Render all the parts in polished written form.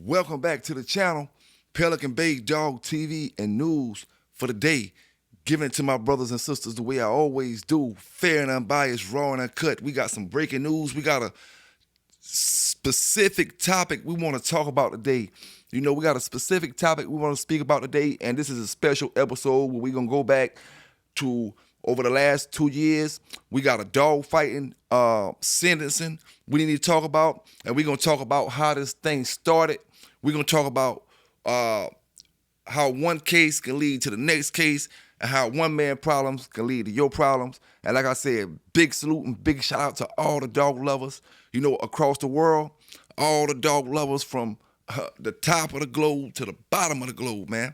Welcome back to the channel, Pelican Bay Dog TV and news for the day. Giving it to my brothers and sisters the way I always do, fair and unbiased, raw and uncut. We got some breaking news. We got a specific topic we want to talk about today. We got a specific topic we want to speak about today, and this is a special episode where we're going to go back to over the last 2 years. We got a dog fighting sentencing we need to talk about, and we're going to talk about how this thing started. We're going to talk about how one case can lead to the next case, and how one man problems can lead to your problems. And like I said, big salute and big shout out to all the dog lovers, across the world, all the dog lovers from the top of the globe to the bottom of the globe, man.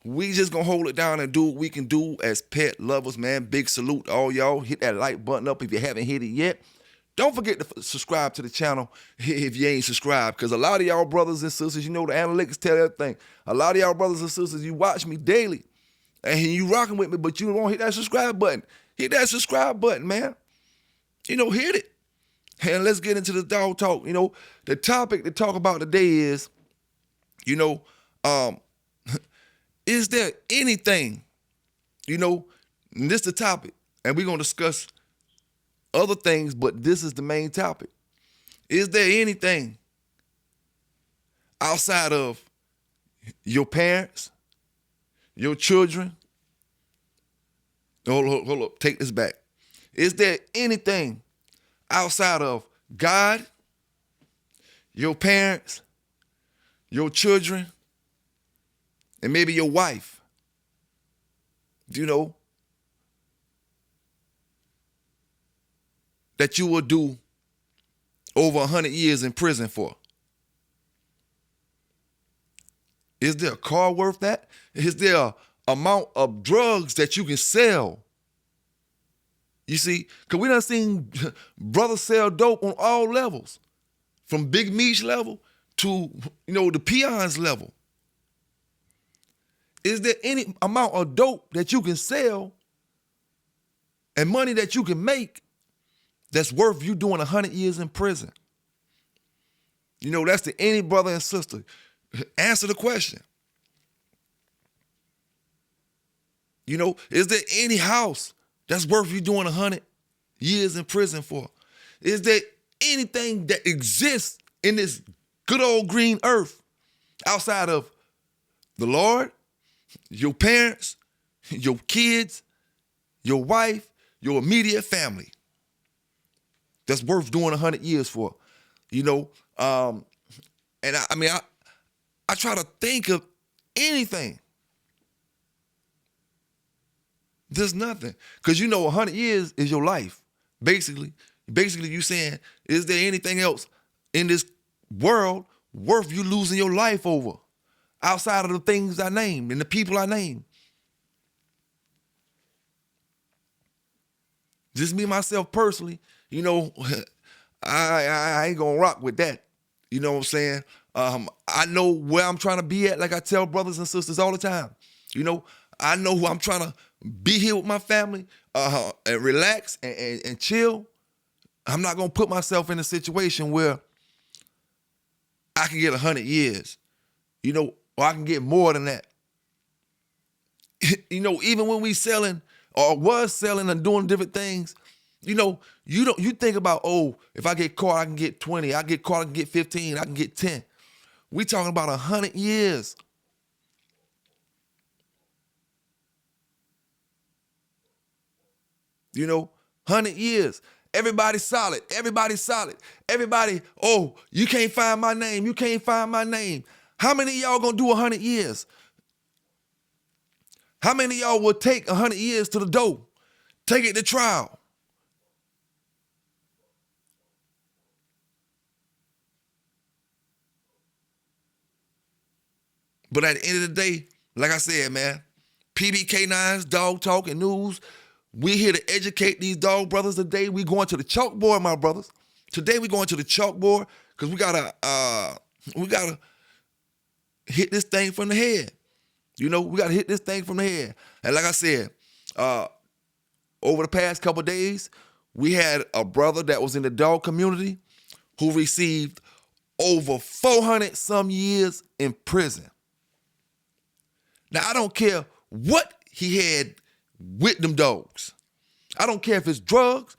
We just gonna hold it down and do what we can do as pet lovers, man. Big salute to all y'all. Hit that like button up if you haven't hit it yet. Don't forget to subscribe to the channel if you ain't subscribed, because a lot of y'all brothers and sisters, the analytics tell everything. A lot of y'all brothers and sisters, you watch me daily, and you rocking with me, but you don't hit that subscribe button. Hit that subscribe button, man. Hit it. And let's get into the dog talk. The topic to talk about today is, is there anything, and this is the topic, and we're going to discuss other things, but this is the main topic. Is there anything outside of your parents, your children? Hold up, take this back. Is there anything outside of God, your parents, your children, and maybe your wife, that you will do over 100 years in prison for? Is there a car worth that? Is there a amount of drugs that you can sell? You see, because we done seen brothers sell dope on all levels, from Big Meech level to, the peons level. Is there any amount of dope that you can sell and money that you can make that's worth you doing 100 years in prison? That's to any brother and sister. Answer the question. Is there any house that's worth you doing 100 years in prison for? Is there anything that exists in this good old green earth outside of the Lord, your parents, your kids, your wife, your immediate family, that's worth doing 100 years for? And I try to think of anything. There's nothing. Because 100 years is your life. Basically you saying, is there anything else in this world worth you losing your life over outside of the things I named and the people I named? Just me, myself personally, I ain't gonna rock with that. You know what I'm saying? I know where I'm trying to be at, like I tell brothers and sisters all the time. I know who I'm trying to be here with my family, and relax and chill. I'm not gonna put myself in a situation where I can get 100 years, or I can get more than that. Even when we selling or was selling and doing different things, you think about, if I get caught, I can get 20. I get caught, I can get 15. I can get 10. We talking about 100 years. 100 years. Everybody's solid. Everybody's solid. Everybody, you can't find my name. You can't find my name. How many of y'all gonna do 100 years? How many of y'all will take 100 years to the door? Take it to trial? But at the end of the day, like I said, man, PBK9s, Dog Talk and News, we here to educate these dog brothers today. We going to the chalkboard, my brothers. Today we going to the chalkboard because we gotta hit this thing from the head. We gotta hit this thing from the head. And like I said, over the past couple of days, we had a brother that was in the dog community who received over 400 some years in prison. Now, I don't care what he had with them dogs. I don't care if it's drugs,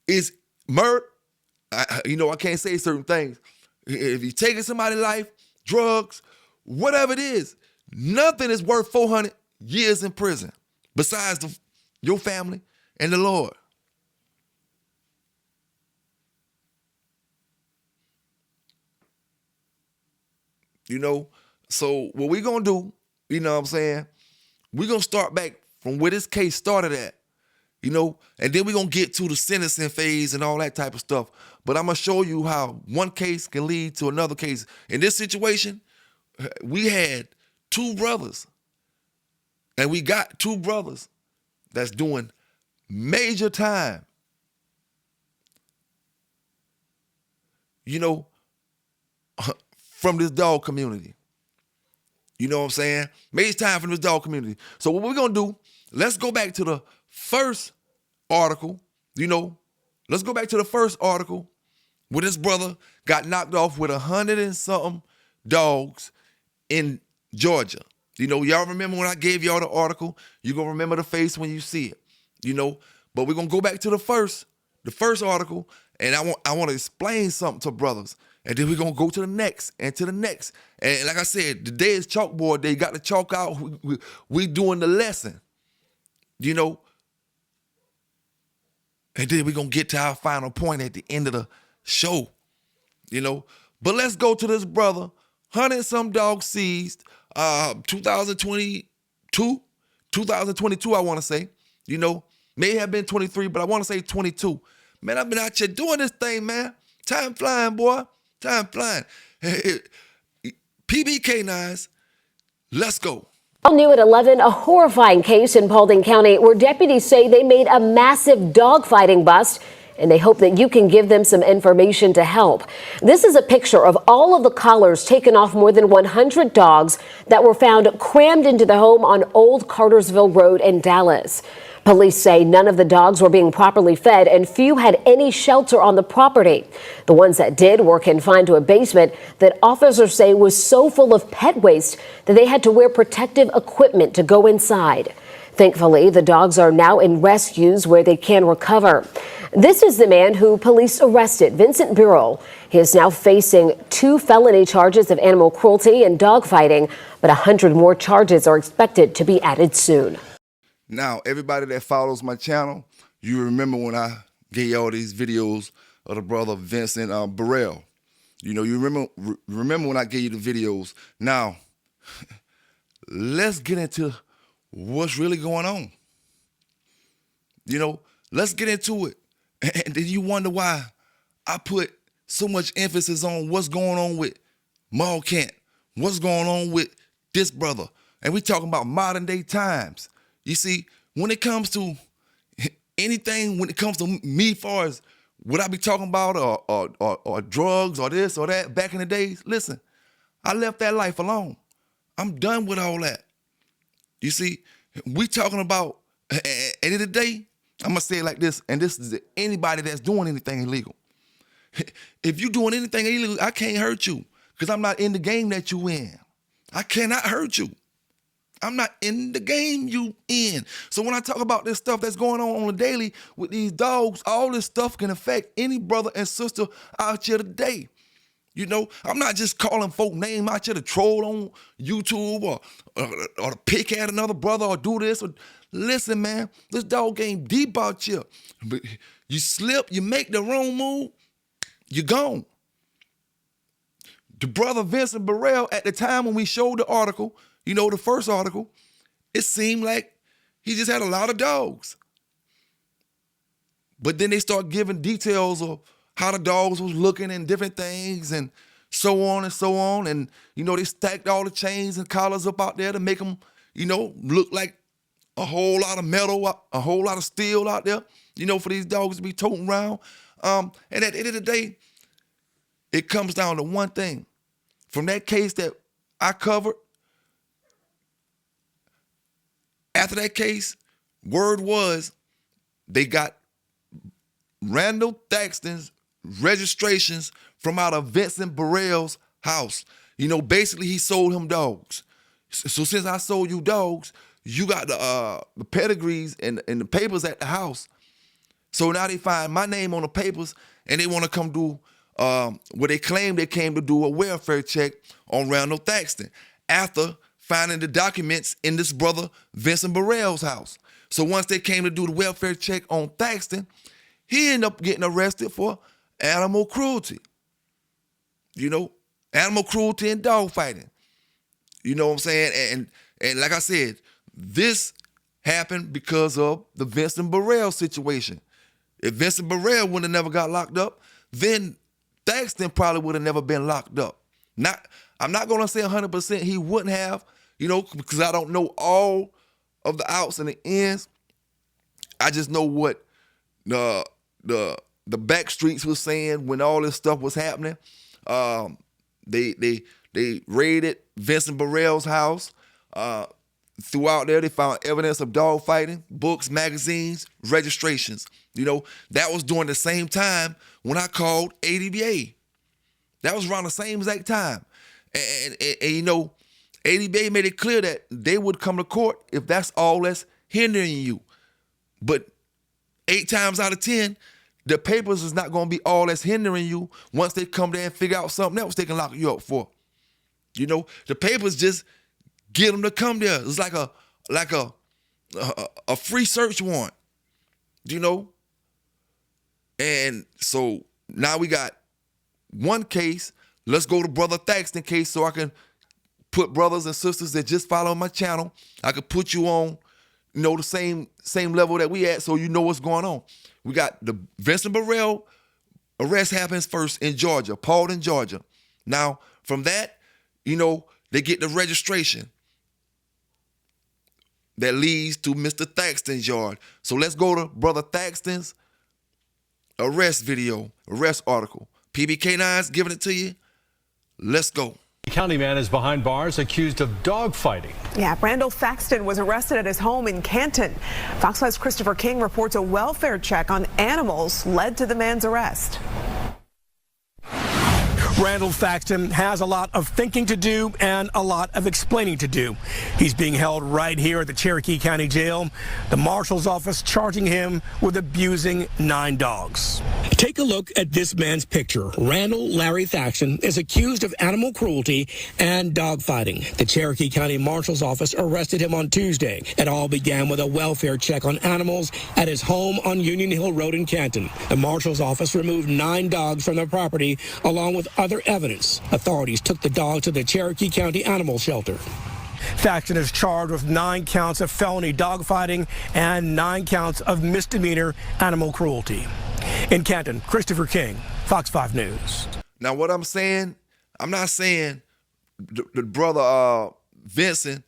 it's murder. I can't say certain things. If you're taking somebody's life, drugs, whatever it is, nothing is worth 400 years in prison besides your family and the Lord. So what we gonna do, you know what I'm saying? We're gonna start back from where this case started at, and then we're gonna get to the sentencing phase and all that type of stuff. But I'm gonna show you how one case can lead to another case. In this situation, we had two brothers, and we got two brothers that's doing major time. From this dog community. You know what I'm saying? Major time from this dog community. So what we're gonna do, let's go back to the first article, Let's go back to the first article where this brother got knocked off with 100 and something dogs in Georgia. Y'all remember when I gave y'all the article? You're going to remember the face when you see it, But we're going to go back to the first article, and I want to explain something to brothers. And then we're going to go to the next and to the next. And like I said, today is chalkboard day. Got the chalk out. We doing the lesson, And then we're going to get to our final point at the end of the show, But let's go to this brother. 100 some dogs seized, 2022, I want to say, may have been 23, but I want to say 22. Man, I've been out here doing this thing, man. Time flying, boy. Time flying. PB K9s, let's go. All new at 11, a horrifying case in Paulding County where deputies say they made a massive dogfighting bust, and they hope that you can give them some information to help. This is a picture of all of the collars taken off more than 100 dogs that were found crammed into the home on Old Cartersville Road in Dallas. Police say none of the dogs were being properly fed and few had any shelter on the property. The ones that did were confined to a basement that officers say was so full of pet waste that they had to wear protective equipment to go inside. Thankfully, the dogs are now in rescues where they can recover. This is the man who police arrested, Vincent Burrell. He is now facing 2 felony charges of animal cruelty and dogfighting, but 100 more charges are expected to be added soon. Now, everybody that follows my channel, you remember when I gave y'all these videos of the brother Vincent Burrell. You remember when I gave you the videos. Now, let's get into what's really going on. Let's get into it. And then you wonder why I put so much emphasis on what's going on with Maul Kent, what's going on with this brother. And we talking about modern day times. You see, when it comes to anything, when it comes to me, far as what I be talking about or drugs or this or that back in the days, listen, I left that life alone. I'm done with all that. You see, we talking about, at the end of the day, I'm going to say it like this, and this is anybody that's doing anything illegal. If you doing anything illegal, I can't hurt you because I'm not in the game that you in. I cannot hurt you. I'm not in the game you in. So when I talk about this stuff that's going on a daily with these dogs, all this stuff can affect any brother and sister out here today. I'm not just calling folk name out here to troll on YouTube or to pick at another brother or do this. Listen, man, this dog game deep out here. But you slip, you make the wrong move, you're gone. The brother Vincent Burrell, at the time when we showed the article, the first article, it seemed like he just had a lot of dogs. But then they start giving details of how the dogs was looking and different things and so on and so on. And, they stacked all the chains and collars up out there to make them, look like a whole lot of metal, a whole lot of steel out there, for these dogs to be toting around. And at the end of the day, it comes down to one thing. From that case that I covered, after that case, word was they got Randall Thaxton's registrations from out of Vincent Burrell's house. You know, basically he sold him dogs. So since I sold you dogs, you got the pedigrees and the papers at the house. So now they find my name on the papers and they want to come do what they claim they came to do a welfare check on Randall Thaxton after finding the documents in this brother Vincent Burrell's house. So once they came to do the welfare check on Thaxton, he ended up getting arrested for animal cruelty. You know, animal cruelty and dog fighting. You know what I'm saying? And like I said, this happened because of the Vincent Burrell situation. If Vincent Burrell would have never got locked up, then Thaxton probably would have never been locked up. I'm not going to say 100% he wouldn't have, you know, because I don't know all of the outs and the ins. I just know what the back streets was saying when all this stuff was happening. They raided Vincent Burrell's house. Throughout there, they found evidence of dog fighting, books, magazines, registrations. You know, that was during the same time when I called ADBA. That was around the same exact time. And you know, ADBA made it clear that they would come to court if that's all that's hindering you. But 8 times out of 10, the papers is not going to be all that's hindering you. Once they come there and figure out something else they can lock you up for. You know, the papers just get them to come there. It's like a free search warrant, you know? And so now we got one case. Let's go to Brother Thaxton case so I can put brothers and sisters that just follow my channel. I could put you on, you know, the same level that we at so you know what's going on. We got the Vincent Burrell arrest happens first in Georgia, Paulden, Georgia. Now, from that, you know, they get the registration that leads to Mr. Thaxton's yard. So let's go to Brother Thaxton's arrest video, arrest article. PB K9s giving it to you. Let's go. County man is behind bars accused of dog fighting. Yeah, Randall Thaxton was arrested at his home in Canton. Fox 5's Christopher King reports a welfare check on animals led to the man's arrest. Randall Thaxton has a lot of thinking to do and a lot of explaining to do. He's being held right here at the Cherokee County Jail. The marshal's office charging him with abusing 9 dogs. Take a look at this man's picture. Randall Larry Thaxton is accused of animal cruelty and dog fighting. The Cherokee County Marshal's office arrested him on Tuesday. It all began with a welfare check on animals at his home on Union Hill Road in Canton. The marshal's office removed 9 dogs from the property along with other evidence. Authorities took the dog to the Cherokee County Animal Shelter. Thaxton is charged with 9 counts of felony dogfighting and 9 counts of misdemeanor animal cruelty. In Canton, Christopher King, Fox 5 News. Now, what I'm saying, I'm not saying the brother Vincent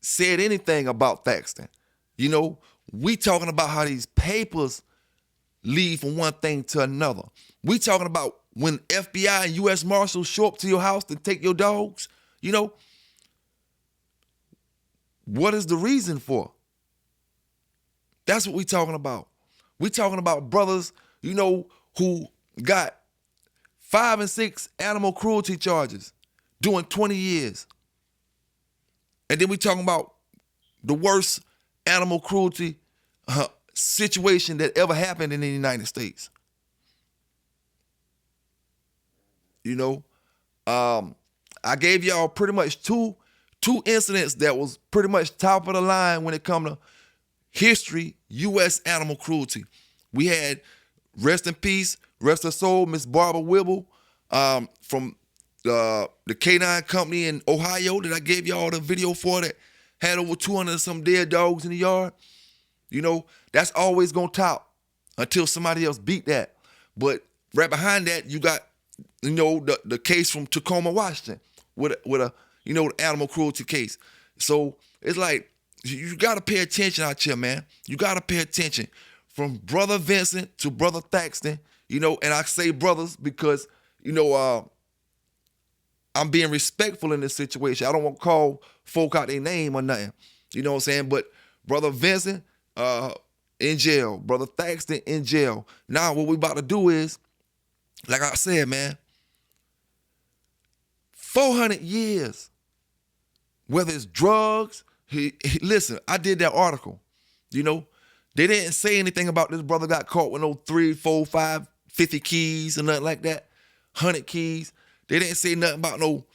said anything about Thaxton. You know, we talking about how these papers lead from one thing to another. We talking about when FBI and U.S. Marshals show up to your house to take your dogs, you know, what is the reason for? That's what we talking about. We talking about brothers, you know, who got 5 and 6 animal cruelty charges doing 20 years. And then we talking about the worst animal cruelty situation that ever happened in the United States. You know, I gave y'all pretty much two incidents that was pretty much top of the line when it come to history, U.S. animal cruelty. We had, rest in peace, rest her soul, Miss Barbara Wibble from the K9 company in Ohio that I gave y'all the video for that had over 200 and some dead dogs in the yard. You know, that's always gonna top until somebody else beat that. But right behind that, you got, you know, the case from Tacoma, Washington, with a you know, the animal cruelty case. So it's like, you gotta pay attention out here, man. You gotta pay attention. From Brother Vincent to Brother Thaxton, you know, and I say brothers because, you know, I'm being respectful in this situation. I don't want to call folk out their name or nothing. You know what I'm saying? But Brother Vincent in jail. Brother Thaxton in jail. Now what we about to do is Like I said, man, 400 years, whether it's drugs. Listen, I did that article. You know, they didn't say anything about this brother got caught with no 3, 4, 5, 50 keys or nothing like that, 100 keys. They didn't say nothing about no,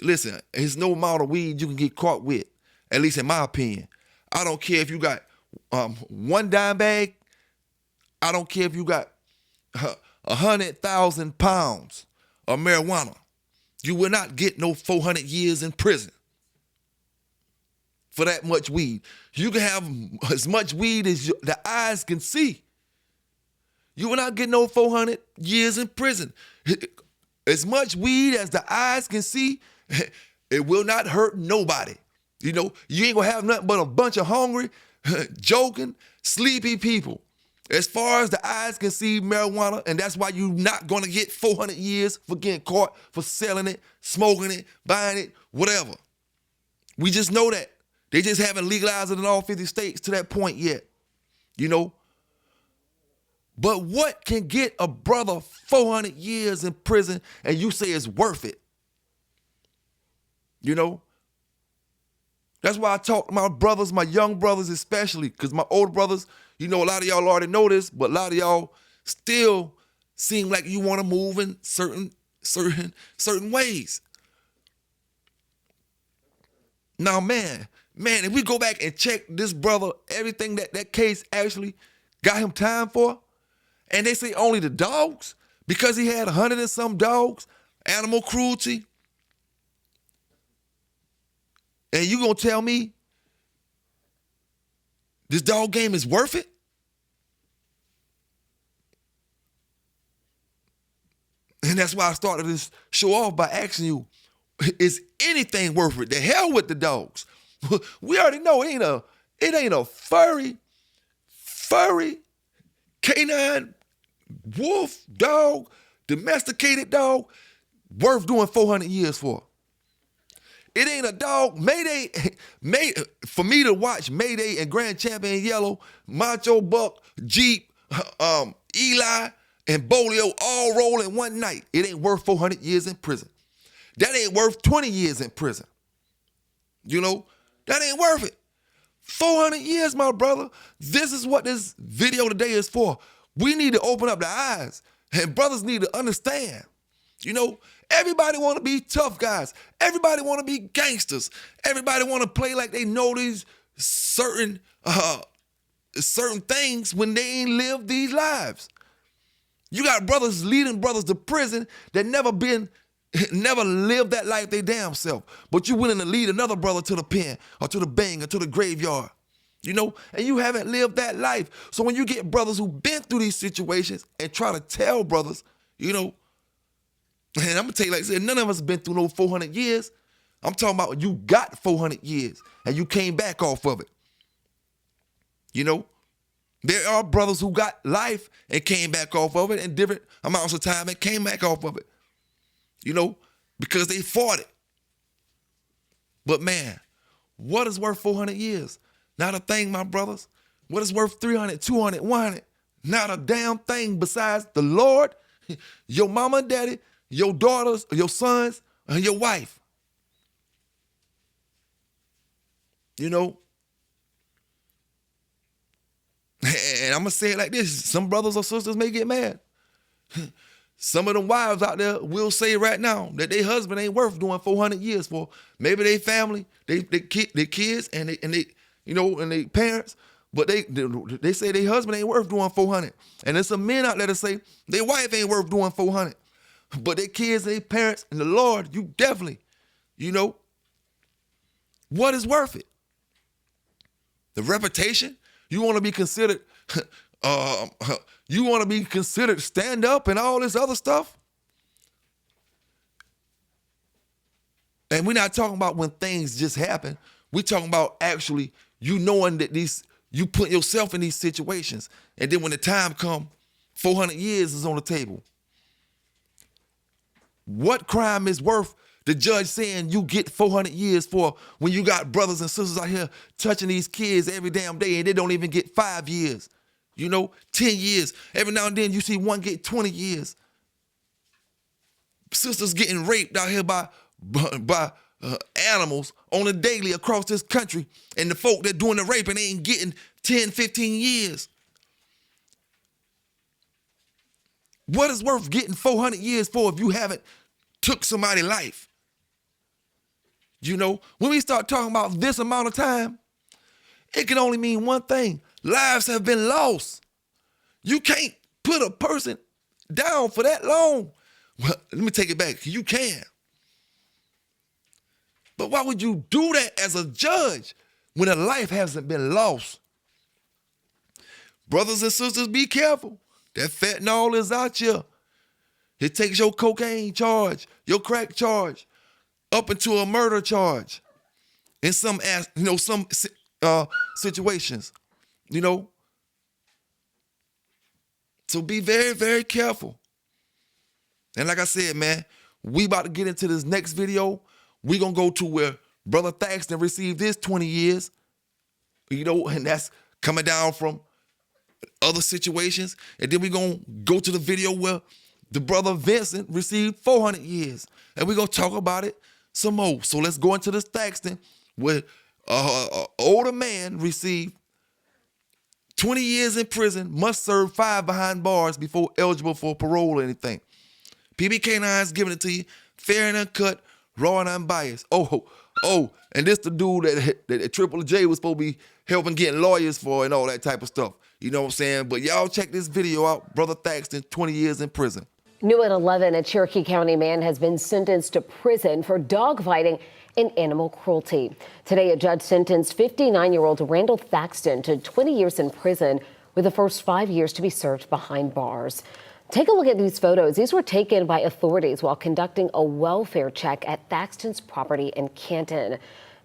listen, there's no amount of weed you can get caught with, at least in my opinion. I don't care if you got 1 dime bag. I don't care if you got 100,000 pounds of marijuana. You will not get no 400 years in prison for that much weed. You can have as much weed as the eyes can see. You will not get no 400 years in prison. As much weed as the eyes can see, it will not hurt nobody. You know, you ain't gonna have nothing but a bunch of hungry, joking, sleepy people. As far as the eyes can see marijuana, and that's why you're not gonna get 400 years for getting caught for selling it, smoking it, buying it, whatever. We just know that. They just haven't legalized it in all 50 states to that point yet, you know. But what can get a brother 400 years in prison and you say it's worth it? You know? That's why I talk to my brothers, my young brothers especially, because my older brothers, you know, a lot of y'all already know this, but a lot of y'all still seem like you want to move in certain ways. Now, man, if we go back and check this brother, everything that case actually got him time for, and they say only the dogs, because he had 100 and some dogs, animal cruelty, and you gonna tell me this dog game is worth it? And that's why I started this show off by asking you, is anything worth it? The hell with the dogs. We already know it ain't a furry canine wolf dog, domesticated dog worth doing 400 years for. It ain't a dog. For me to watch Mayday and Grand Champion Yellow, Macho Buck, Jeep, Eli, and Bolio all roll in one night. It ain't worth 400 years in prison. That ain't worth 20 years in prison. You know, that ain't worth it. 400 years, my brother. This is what this video today is for. We need to open up the eyes, and brothers need to understand. You know, everybody want to be tough guys. Everybody want to be gangsters. Everybody want to play like they know these certain things when they ain't lived these lives. You got brothers leading brothers to prison that never lived that life they damn self. But you willing to lead another brother to the pen or to the bang or to the graveyard. You know, and you haven't lived that life. So when you get brothers who've been through these situations and try to tell brothers, you know, and I'm going to tell you, like I said, none of us been through no 400 years. I'm talking about you got 400 years and you came back off of it. You know, there are brothers who got life and came back off of it in different amounts of time and came back off of it. You know, because they fought it. But man, what is worth 400 years? Not a thing, my brothers. What is worth 300, 200, 100? Not a damn thing besides the Lord, your mama and daddy, your daughters, your sons, and your wife. You know? And I'm going to say it like this. Some brothers or sisters may get mad. Some of them wives out there will say right now that their husband ain't worth doing 400 years for. Maybe they family, their kids, and they you know, and their parents, but they say their husband ain't worth doing 400. And there's some men out there that say their wife ain't worth doing 400. But their kids, their parents, and the Lord, you definitely, you know, what is worth it? The reputation? You want to be considered, stand up and all this other stuff? And we're not talking about when things just happen. We're talking about actually you knowing that you put yourself in these situations. And then when the time comes, 400 years is on the table. What crime is worth the judge saying you get 400 years for when you got brothers and sisters out here touching these kids every damn day and they don't even get 5 years, you know, 10 years. Every now and then you see one get 20 years. sisters getting raped out here by animals on a daily across this country, and the folk that doing the raping ain't getting 10, 15 years. What is worth getting 400 years for if you haven't took somebody's life? You know, when we start talking about this amount of time, it can only mean one thing. Lives have been lost. You can't put a person down for that long. Well, let me take it back. You can. But why would you do that as a judge when a life hasn't been lost? Brothers and sisters, be careful. That fentanyl is out here. It takes your cocaine charge, your crack charge, up into a murder charge in some situations, you know. So be very, very careful. And like I said, man, we about to get into this next video. We gonna go to where Brother Thaxton received his 20 years, you know, and that's coming down from other situations. And then we gonna go to the video where the brother Vincent received 400 years. And we're gonna talk about it some more. So let's go into this Thaxton where an older man received 20 years in prison, must serve 5 behind bars before eligible for parole or anything. PB K9s giving it to you, fair and uncut, raw and unbiased. And this the dude that Triple J was supposed to be helping getting lawyers for and all that type of stuff. You know what I'm saying? But y'all check this video out. Brother Thaxton, 20 years in prison. New at 11, a Cherokee County man has been sentenced to prison for dogfighting and animal cruelty. Today, a judge sentenced 59-year-old Randall Thaxton to 20 years in prison, with the first 5 years to be served behind bars. Take a look at these photos. These were taken by authorities while conducting a welfare check at Thaxton's property in Canton.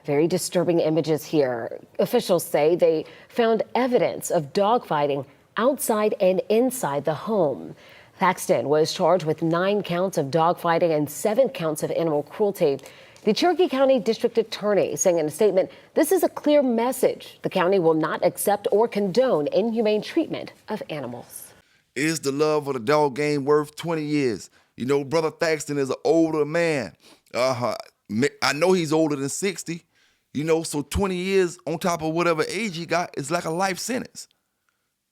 Very disturbing images here. Officials say they found evidence of dogfighting outside and inside the home. Thaxton was charged with 9 counts of dogfighting and 7 counts of animal cruelty. The Cherokee County District Attorney saying in a statement, this is a clear message. The county will not accept or condone inhumane treatment of animals. Is the love of the dog game worth 20 years? You know, Brother Thaxton is an older man. I know he's older than 60, you know, so 20 years on top of whatever age he got is like a life sentence,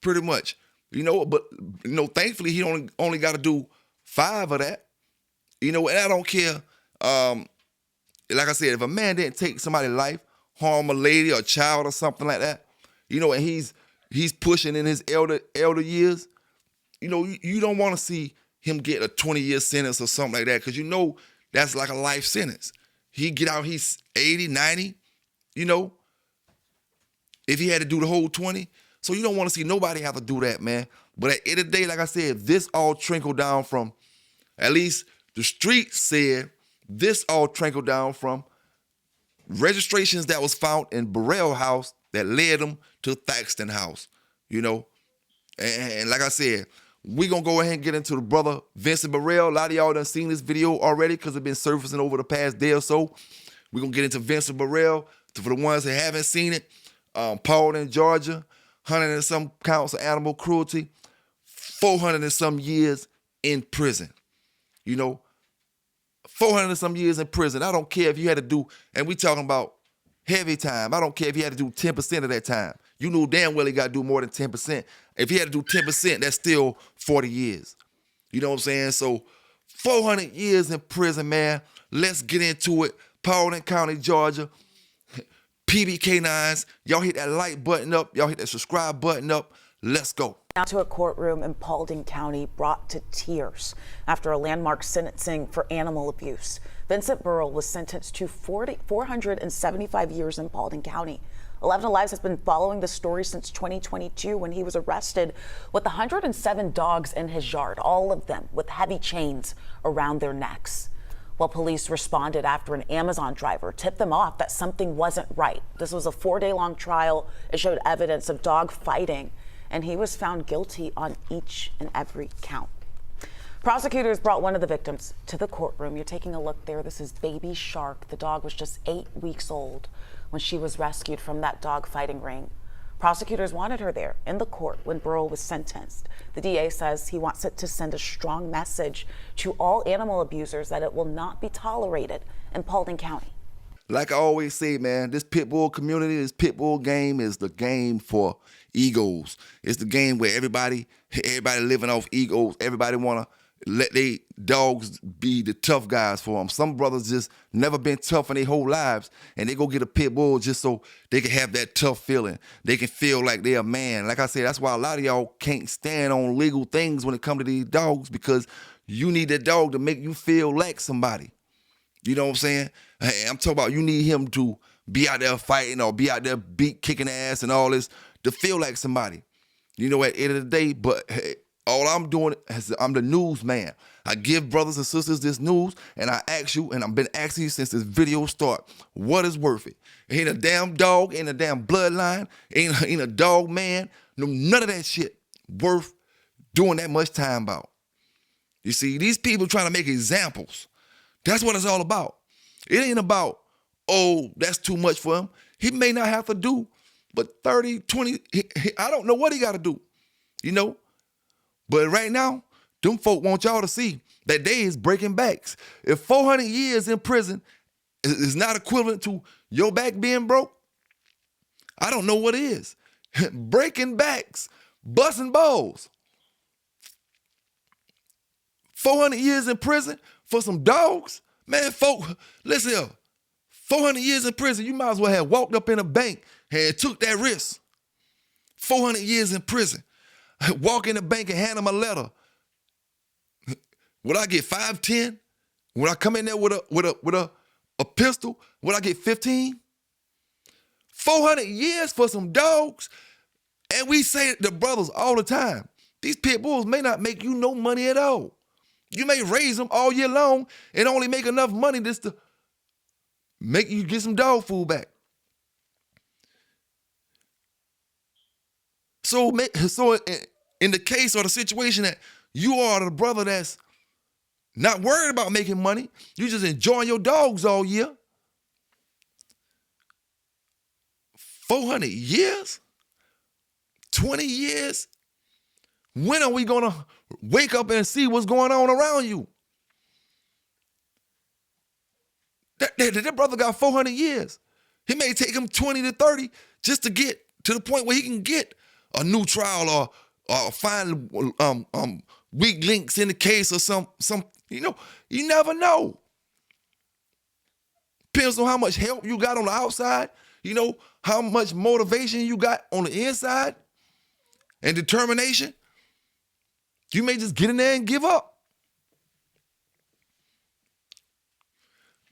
pretty much. You know, but, you know, thankfully he only got to do 5 of that. You know, and I don't care. Like I said, if a man didn't take somebody's life, harm a lady or a child or something like that, you know, and he's pushing in his elder years, you know, you don't want to see him get a 20-year sentence or something like that, because you know that's like a life sentence. He get out, he's 80, 90, you know, if he had to do the whole 20. So you don't want to see nobody have to do that, man. But at the end of the day, like I said, this all trickled down from, at least the street said, this all trickled down from registrations that was found in Burrell house that led them to Thaxton house, you know. And like I said, we're going to go ahead and get into the brother Vincent Burrell. A lot of y'all done seen this video already because it's been surfacing over the past day or so. We're going to get into Vincent Burrell. For the ones that haven't seen it, Paul in Georgia, 100 and some counts of animal cruelty, 400 and some years in prison. You know, 400 and some years in prison. I don't care if you had to do, and we talking about heavy time. I don't care if you had to do 10% of that time. You knew damn well he got to do more than 10%. If he had to do 10%, that's still 40 years. You know what I'm saying? So 400 years in prison, man. Let's get into it. Paulding County, Georgia. PB K9s. Y'all hit that like button up. Y'all hit that subscribe button up. Let's go. Now to a courtroom in Paulding County brought to tears after a landmark sentencing for animal abuse. Vincent Burrell was sentenced to 475 years in Paulding County. 11 Alive has been following the story since 2022 when he was arrested with 107 dogs in his yard, all of them with heavy chains around their necks. Well, police responded after an Amazon driver tipped them off that something wasn't right. This was a 4-day-long trial. It showed evidence of dog fighting, and he was found guilty on each and every count. Prosecutors brought one of the victims to the courtroom. You're taking a look there. This is Baby Shark. The dog was just 8 weeks old when she was rescued from that dog fighting ring. Prosecutors wanted her there in the court when Burrell was sentenced. The DA says he wants it to send a strong message to all animal abusers that it will not be tolerated in Paulding County. Like I always say, man, this pit bull community, this pit bull game is the game for egos. It's the game where everybody living off egos. Everybody want to let they dogs be the tough guys for them. Some brothers just never been tough in their whole lives, and they go get a pit bull just so they can have that tough feeling. They can feel like they're a man. Like I said, that's why a lot of y'all can't stand on legal things when it comes to these dogs, because you need that dog to make you feel like somebody. You know what I'm saying? Hey, I'm talking about you need him to be out there fighting or be out there kicking ass and all this to feel like somebody. You know, at the end of the day, but hey, all I'm doing is I'm the newsman. I give brothers and sisters this news, and I ask you, and I've been asking you since this video start, what is worth it? Ain't a damn dog, ain't a damn bloodline, ain't a dog man, none of that shit worth doing that much time about. You see, these people trying to make examples. That's what it's all about. It ain't about, oh, that's too much for him. He may not have to do, but 30, 20, I don't know what he got to do, you know? But right now, them folk want y'all to see that they is breaking backs. If 400 years in prison is not equivalent to your back being broke, I don't know what is. Breaking backs, busting balls. 400 years in prison for some dogs? Man, folk, listen here. 400 years in prison, you might as well have walked up in a bank and took that risk. 400 years in prison. Walk in the bank and hand them a letter. Would I get 5, 10? Would I come in there with a pistol? Would I get 15? 400 years for some dogs? And we say to brothers all the time, these pit bulls may not make you no money at all. You may raise them all year long and only make enough money just to make you get some dog food back. So in the case or the situation that you are the brother that's not worried about making money, you just enjoying your dogs all year. 400 years? 20 years? When are we going to wake up and see what's going on around you? That brother got 400 years. It may take him 20 to 30 just to get to the point where he can get a new trial or find weak links in the case or some, you know, you never know. Depends on how much help you got on the outside, you know, how much motivation you got on the inside and determination. You may just get in there and give up.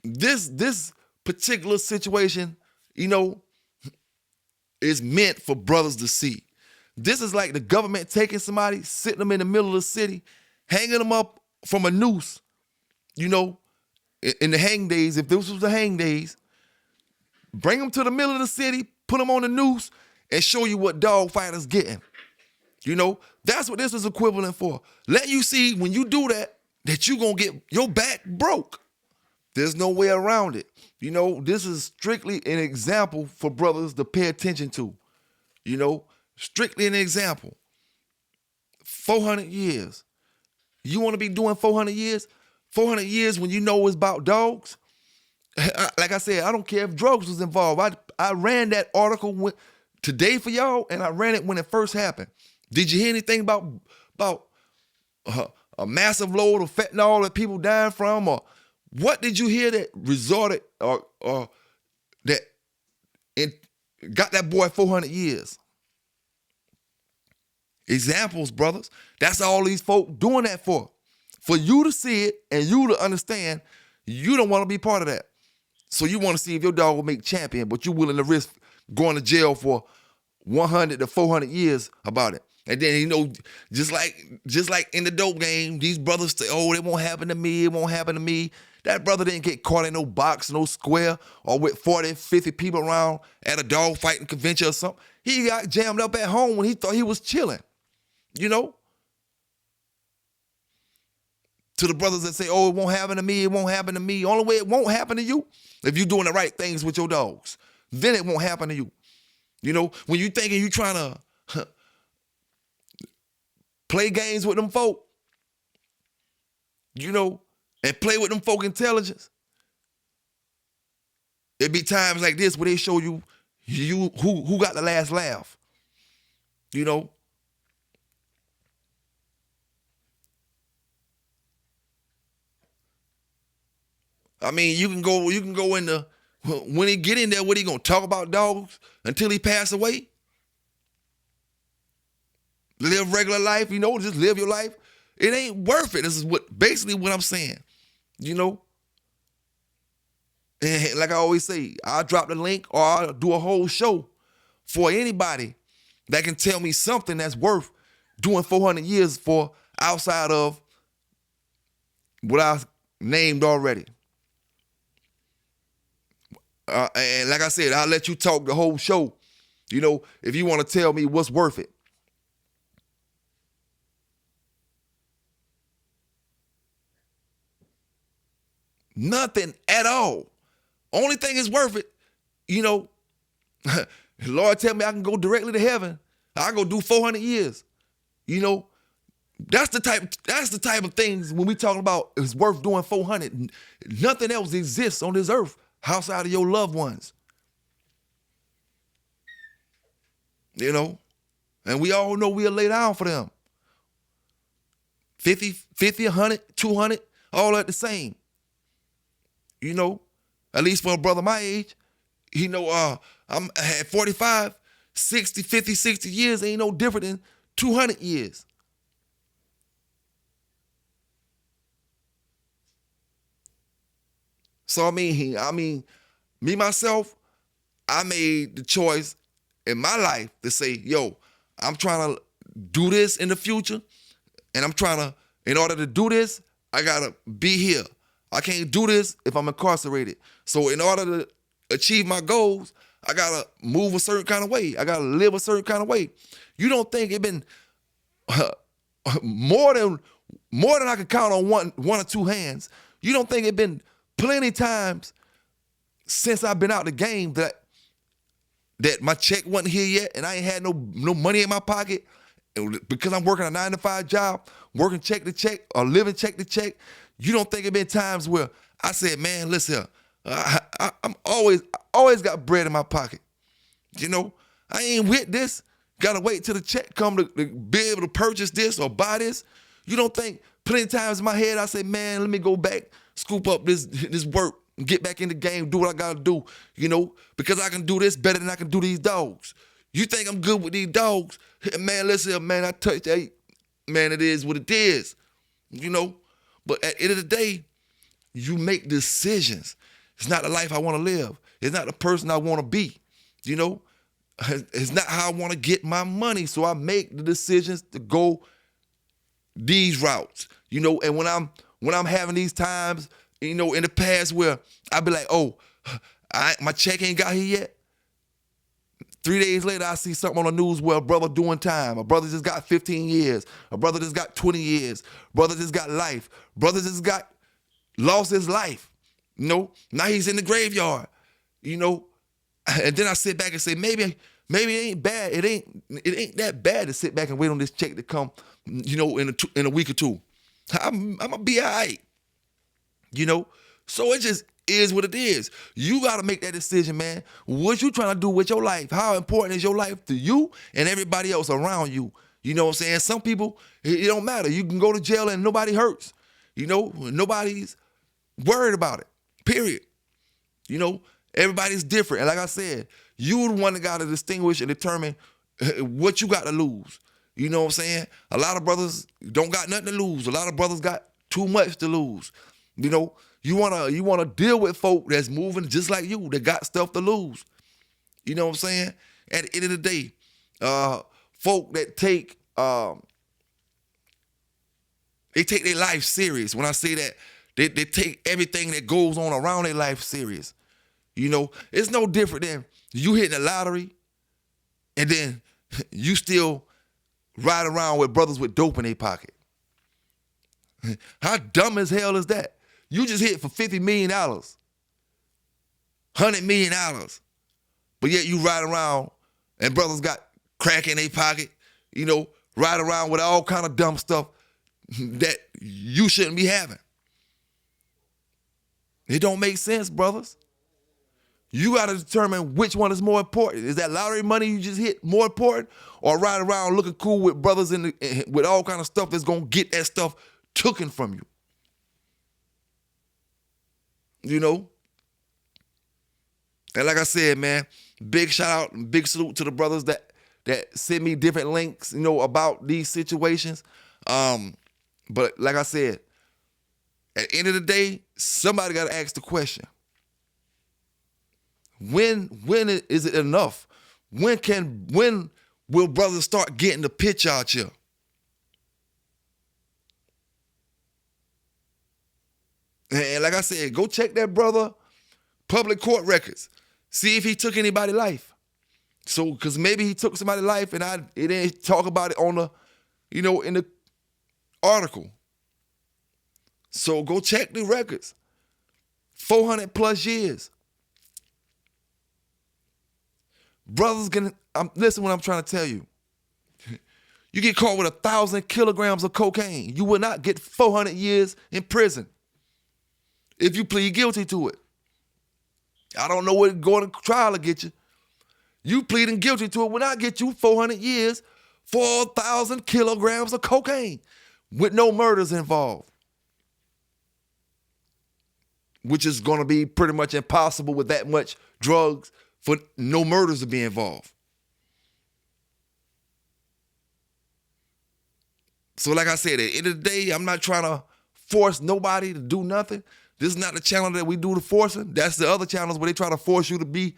This particular situation, you know, is meant for brothers to see. This is like the government taking somebody, sitting them in the middle of the city, hanging them up from a noose, you know, in the hang days. If this was the hang days, bring them to the middle of the city, put them on the noose, and show you what dog fighters getting. You know, that's what this is equivalent for. Let you see when you do that you gonna get your back broke. There's no way around it. You know, this is strictly an example for brothers to pay attention to. You know, strictly an example. 400 years. You want to be doing 400 years? 400 years when you know it's about dogs? Like I said, I don't care if drugs was involved. I ran that article today for y'all, and I ran it when it first happened. Did you hear anything about a massive load of fentanyl that people dying from? Or what did you hear that resorted or that got that boy 400 years? Examples, brothers. That's all these folk doing that for. For you to see it and you to understand you don't want to be part of that. So you want to see if your dog will make champion, but you're willing to risk going to jail for 100 to 400 years about it. And then, you know, just like in the dope game, these brothers say, oh, it won't happen to me, it won't happen to me. That brother didn't get caught in no box, no square, or with 40, 50 people around at a dog fighting convention or something. He got jammed up at home when he thought he was chilling, you know? To the brothers that say, oh, it won't happen to me, it won't happen to me. Only way it won't happen to you, if you're doing the right things with your dogs, then it won't happen to you. You know, when you thinking you trying to play games with them folk, you know, and play with them folk intelligence, it be times like this where they show you who got the last laugh. You know. I mean, you can go in the, when he get in there, what he gonna talk about dogs until he pass away? Live regular life, you know, just live your life. It ain't worth it. This is basically what I'm saying, you know. And like I always say, I'll drop the link or I'll do a whole show for anybody that can tell me something that's worth doing 400 years for outside of what I named already. And like I said, I'll let you talk the whole show, you know, if you want to tell me what's worth it. Nothing at all. Only thing is worth it, you know, Lord tell me I can go directly to heaven. I'll go do 400 years. You know, that's the type of things when we talking about it's worth doing 400. Nothing else exists on this earth outside of your loved ones. You know, and we all know we'll lay down for them. 50, 100, 200, all at the same. You know, at least for a brother my age, you know, I had 45, 60, 50, 60 years ain't no different than 200 years. So I mean, me myself, I made the choice in my life to say, yo, I'm trying to do this in the future, and in order to do this, I gotta be here. I can't do this if I'm incarcerated. So in order to achieve my goals, I gotta move a certain kind of way. I gotta live a certain kind of way. You don't think it been more than I could count on one or two hands? You don't think it been plenty times since I've been out the game that my check wasn't here yet and I ain't had no money in my pocket because I'm working a 9-to-5 job, working check to check or living check to check? You don't think it been times where I said, man, listen, I'm always got bread in my pocket. You know, I ain't with this. Gotta wait till the check come to be able to purchase this or buy this. You don't think plenty of times in my head I say, man, let me go back, scoop up this work, and get back in the game, do what I gotta do, you know, because I can do this better than I can do these dogs. You think I'm good with these dogs? Man, listen, man, I touched that. Man, it is what it is, you know. But at the end of the day, you make decisions. It's not the life I want to live. It's not the person I want to be, you know. It's not how I want to get my money. So I make the decisions to go these routes, you know. And when I'm having these times, you know, in the past where I be like, oh, my check ain't got here yet. 3 days later, I see something on the news where a brother doing time. A brother just got 15 years. A brother just got 20 years. Brother just got life. Brother just lost his life. You know, now he's in the graveyard. You know, and then I sit back and say, maybe it ain't bad. It ain't that bad to sit back and wait on this check to come, you know, in a week or two. I'm gonna be all right. You know, so it just is what it is. You got to make that decision, man. What you trying to do with your life? How important is your life to you and everybody else around you? You know what I'm saying? Some people, it don't matter. You can go to jail and nobody hurts. You know, nobody's worried about it, period. You know, everybody's different. And like I said, you the one that got to distinguish and determine what you got to lose. You know what I'm saying? A lot of brothers don't got nothing to lose. A lot of brothers got too much to lose. You know, you wanna deal with folk that's moving just like you, that got stuff to lose. You know what I'm saying? At the end of the day, folk that take their life serious. When I say that, they take everything that goes on around their life serious. You know, it's no different than you hitting the lottery and then you still ride around with brothers with dope in their pocket. How dumb as hell is that? You just hit for $50 million, $100 million, but yet you ride around And brothers got crack in their pocket, ride around with all kind of dumb stuff that you shouldn't be having. It don't make sense, brothers. You got to determine which one is more important. Is that lottery money you just hit more important, or ride around looking cool with brothers with all kind of stuff that's going to get that stuff taken from you? And like I said, man, big shout out and big salute to the brothers that send me different links, about these situations. But like I said, at the end of the day, somebody got to ask the question. When is it enough? When will brothers start getting the pitch out here? And like I said, go check that brother public court records. See if he took anybody's life. So, because maybe he took somebody's life and it didn't talk about it on the, in the article. So go check the records. 400 plus years. Brothers listen what I'm trying to tell you. You get caught with 1,000 kilograms of cocaine, you will not get 400 years in prison if you plead guilty to it. I don't know what going to trial to get you. You pleading guilty to it will not get you 400 years for 1,000 kilograms of cocaine with no murders involved, which is going to be pretty much impossible with that much drugs for no murders to be involved. So like I said, at the end of the day, I'm not trying to force nobody to do nothing. This is not the channel that we do the forcing. That's the other channels where they try to force you to be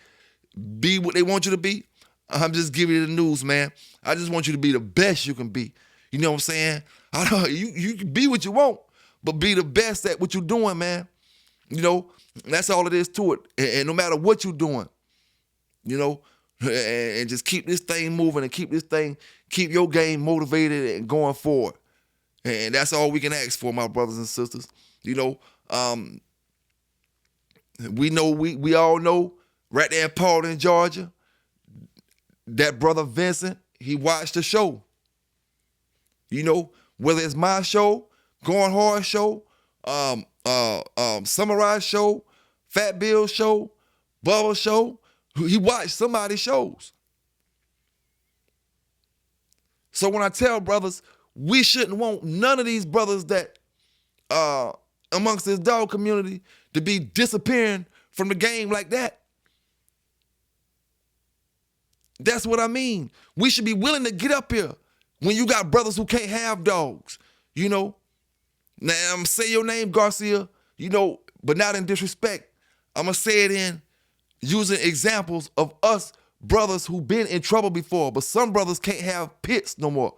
what they want you to be. I'm just giving you the news, man. I just want you to be the best you can be. You know what I'm saying? You can be what you want, but be the best at what you're doing, man. That's all it is to it. And no matter what you're doing, and just keep this thing moving and keep your game motivated and going forward. And that's all we can ask for, my brothers and sisters. We all know right there in Paulton, Georgia, that brother Vincent, he watched the show. Whether it's my show, Going Hard show, Summarize show, Fat Bill show, Bubba show, he watched somebody's shows. So when I tell brothers, we shouldn't want none of these brothers that amongst this dog community to be disappearing from the game like that. That's what I mean. We should be willing to get up here when you got brothers who can't have dogs, Now, I'm going to say your name, Garcia, but not in disrespect. I'm going to say it in using examples of us brothers who've been in trouble before, but some brothers can't have pits no more.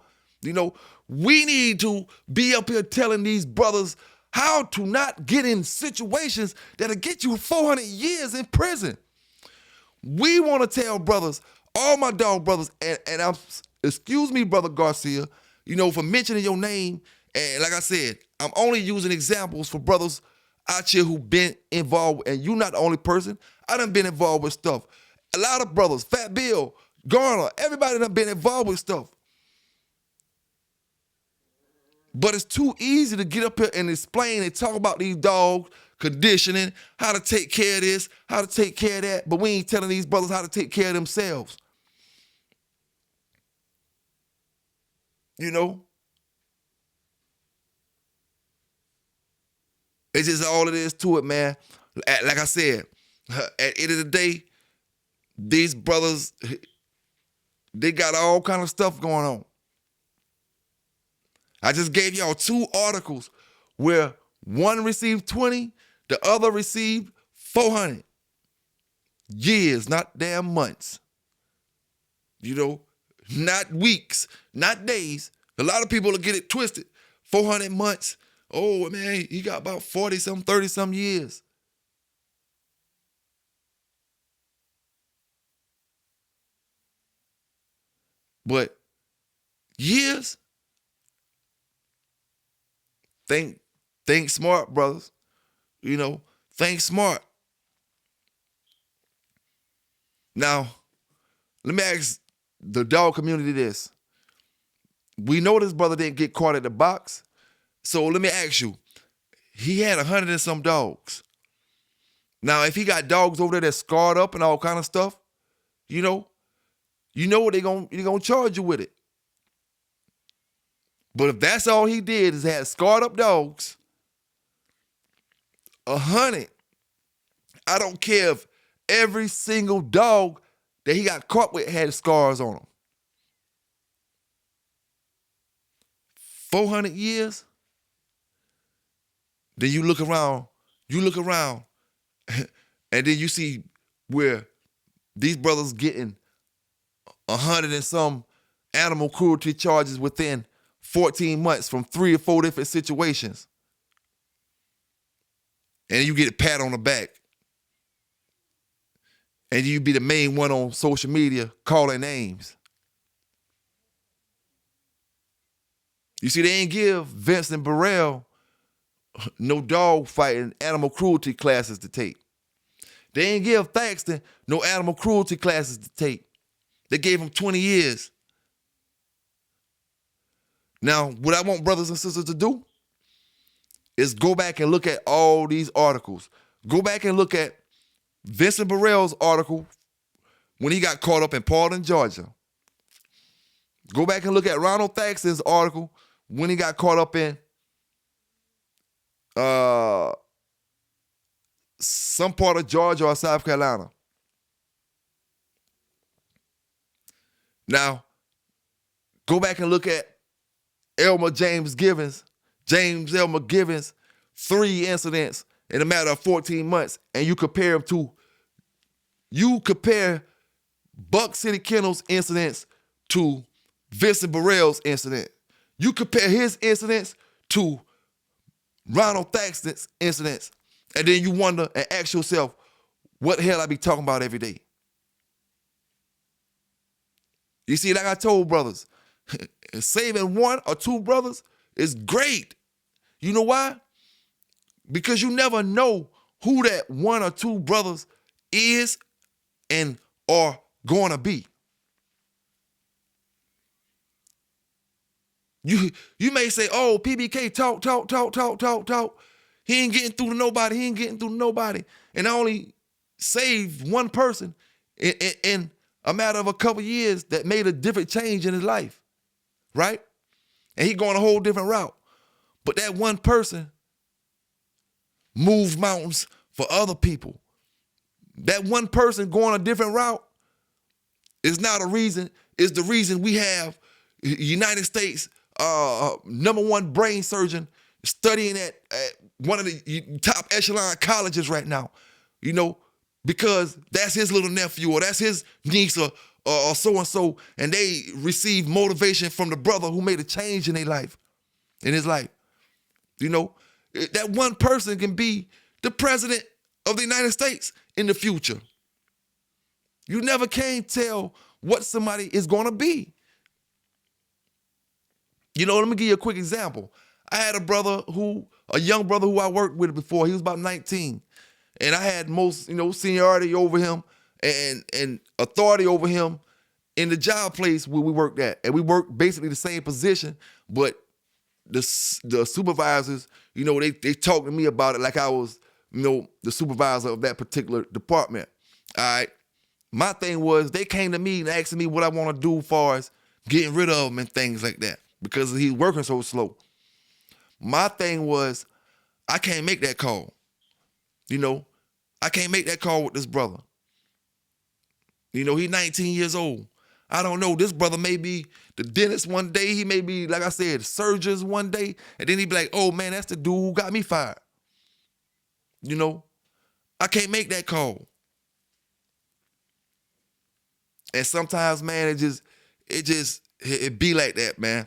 We need to be up here telling these brothers how to not get in situations that'll get you 400 years in prison. We want to tell brothers, all my dog brothers, and excuse me, Brother Garcia, for mentioning your name. And like I said, I'm only using examples for brothers out here who've been involved, and you're not the only person. I done been involved with stuff. A lot of brothers, Fat Bill, Garner, everybody done been involved with stuff. But it's too easy to get up here and explain and talk about these dogs, conditioning, how to take care of this, how to take care of that, but we ain't telling these brothers how to take care of themselves. It's just all it is to it, man. Like I said, at the end of the day, these brothers, they got all kind of stuff going on. I just gave y'all 2 articles where one received 20, the other received 400 years, not damn months. Not weeks, not days. A lot of people will get it twisted. 400 months. Oh, man, he got about 40-some, 30-some years. But years, think smart, brothers. Think smart. Now, let me ask the dog community this. We know this brother didn't get caught at the box. So let me ask you, he had 100 and some dogs. Now, if he got dogs over there that's scarred up and all kind of stuff, you know what they're gonna charge you with it. But if that's all he did is had scarred up dogs, 100, I don't care if every single dog that he got caught with had scars on them. 400 years? Then you look around, and then you see where these brothers getting 100 and some animal cruelty charges within 14 months from 3 or 4 different situations. And you get a pat on the back. And you be the main one on social media calling names. You see, they ain't give Vincent Burrell no dog fighting animal cruelty classes to take. They ain't give Thaxton no animal cruelty classes to take. They gave him 20 years. Now, what I want brothers and sisters to do is go back and look at all these articles. Go back and look at Vincent Burrell's article when he got caught up in Paulden, Georgia. Go back and look at Ronald Thaxton's article when he got caught up in some part of Georgia or South Carolina. Now, go back and look at James Elmer Givens, 3 incidents in a matter of 14 months, and you compare Buck City Kennels incidents to Vincent Burrell's incident. You compare his incidents to Ronald Thaxton's incidents, and then you wonder and ask yourself, what the hell I be talking about every day? You see, like I told brothers, saving 1 or 2 brothers is great. You know why? Because you never know who that 1 or 2 brothers is and are going to be. You may say, oh, PBK talk. He ain't getting through to nobody. And I only saved 1 person in a matter of a couple years that made a different change in his life, right? And he going a whole different route. But that 1 person moved mountains for other people. That 1 person going a different route is not a reason, is the reason we have United States #1 brain surgeon studying at one of the top echelon colleges right now, you know, because that's his little nephew or that's his niece or so-and-so, and they receive motivation from the brother who made a change in his life. You know, that 1 person can be the president of the United States in the future. You never can tell what somebody is going to be. You know, let me give you a quick example. I had a young brother who I worked with before. He was about 19. And I had most, seniority over him and authority over him in the job place where we worked at. And we worked basically the same position, but the supervisors, they talked to me about it like I was, the supervisor of that particular department. All right. My thing was they came to me and asked me what I want to do as far as getting rid of him and things like that because he's working so slow. My thing was I can't make that call. I can't make that call with this brother. He's 19 years old. I don't know. This brother may be the dentist one day. He may be, like I said, surgeons one day. And then he'd be like, oh, man, that's the dude who got me fired. I can't make that call. And sometimes, man, it be like that, man.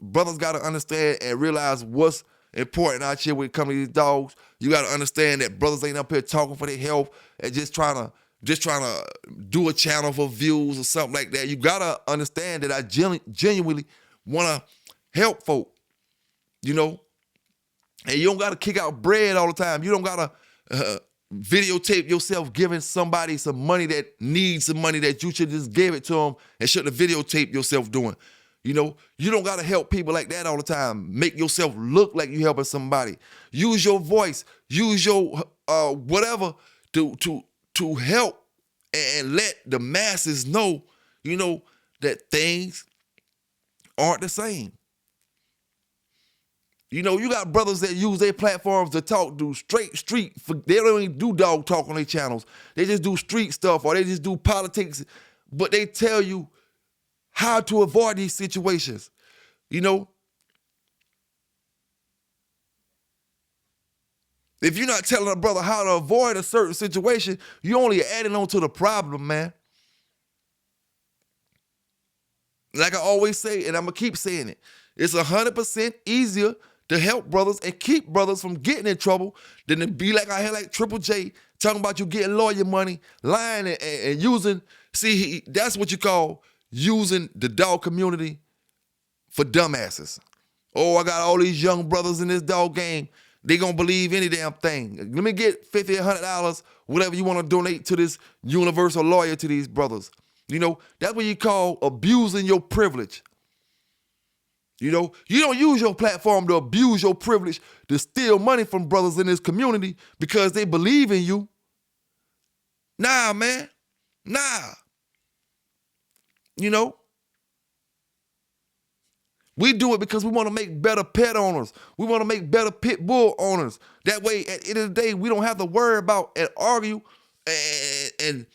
Brothers got to understand and realize what's important out here when it comes to these dogs. You got to understand that brothers ain't up here talking for their health and just trying to do a channel for views or something like that. You got to understand that I genuinely want to help folk, And you don't got to kick out bread all the time. You don't got to videotape yourself giving somebody some money that needs some money that you should just give it to them and shouldn't have videotaped yourself doing. You know, you don't gotta help people like that all the time. Make yourself look like you helping somebody. Use your voice, use your whatever to help and let the masses know, you know, that things aren't the same. You know, you got brothers that use their platforms to talk, do straight street. They don't even do dog talk on their channels. They just do street stuff or they just do politics. But they tell you how to avoid these situations. You know, if you're not telling a brother how to avoid a certain situation, you're only adding on to the problem, man. Like I always say, and I'm going to keep saying it, it's 100% easier to help brothers and keep brothers from getting in trouble than to be like I had like Triple J talking about you getting lawyer money, lying and using. See, that's what you call using the dog community for dumbasses. Oh, I got all these young brothers in this dog game. They gonna believe any damn thing. Let me get $50, $100, whatever you want to donate to this universal lawyer to these brothers. You know, that's what you call abusing your privilege. You know, you don't use your platform to abuse your privilege to steal money from brothers in this community because they believe in you. Nah, man. Nah. You know, we do it because we want to make better pet owners. We want to make better pit bull owners. That way, at the end of the day, we don't have to worry about and argue and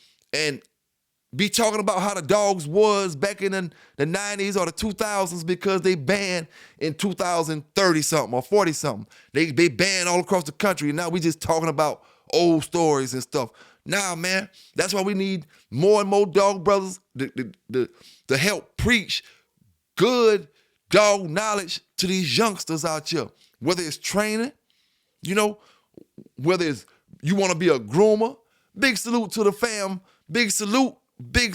be talking about how the dogs was back in the 90s or the 2000s because they banned in 2030-something or 40-something. They banned all across the country, and now we just talking about old stories and stuff. Nah, man, that's why we need more and more dog brothers to help preach good dog knowledge to these youngsters out here. Whether it's training, you know, whether it's you want to be a groomer, big salute to the fam, big salute, you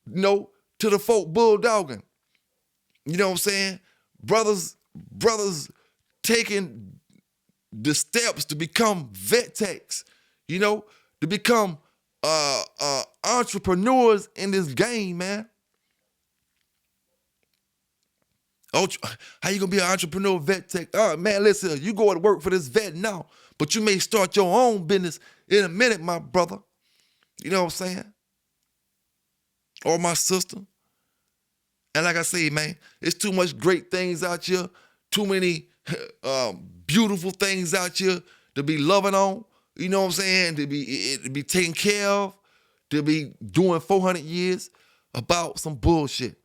know, to the folk bulldogging. You know what I'm saying? Brothers taking the steps to become vet techs, you know, to become entrepreneurs in this game, man. Oh, how you gonna be an entrepreneur vet tech? Oh, man, listen, you go to work for this vet now, but you may start your own business in a minute, my brother. You know what I'm saying? Or my sister. And like I say, man, it's too much great things out here, too many beautiful things out here to be loving on, you know what I'm saying, to be taken care of, to be doing 400 years about some bullshit.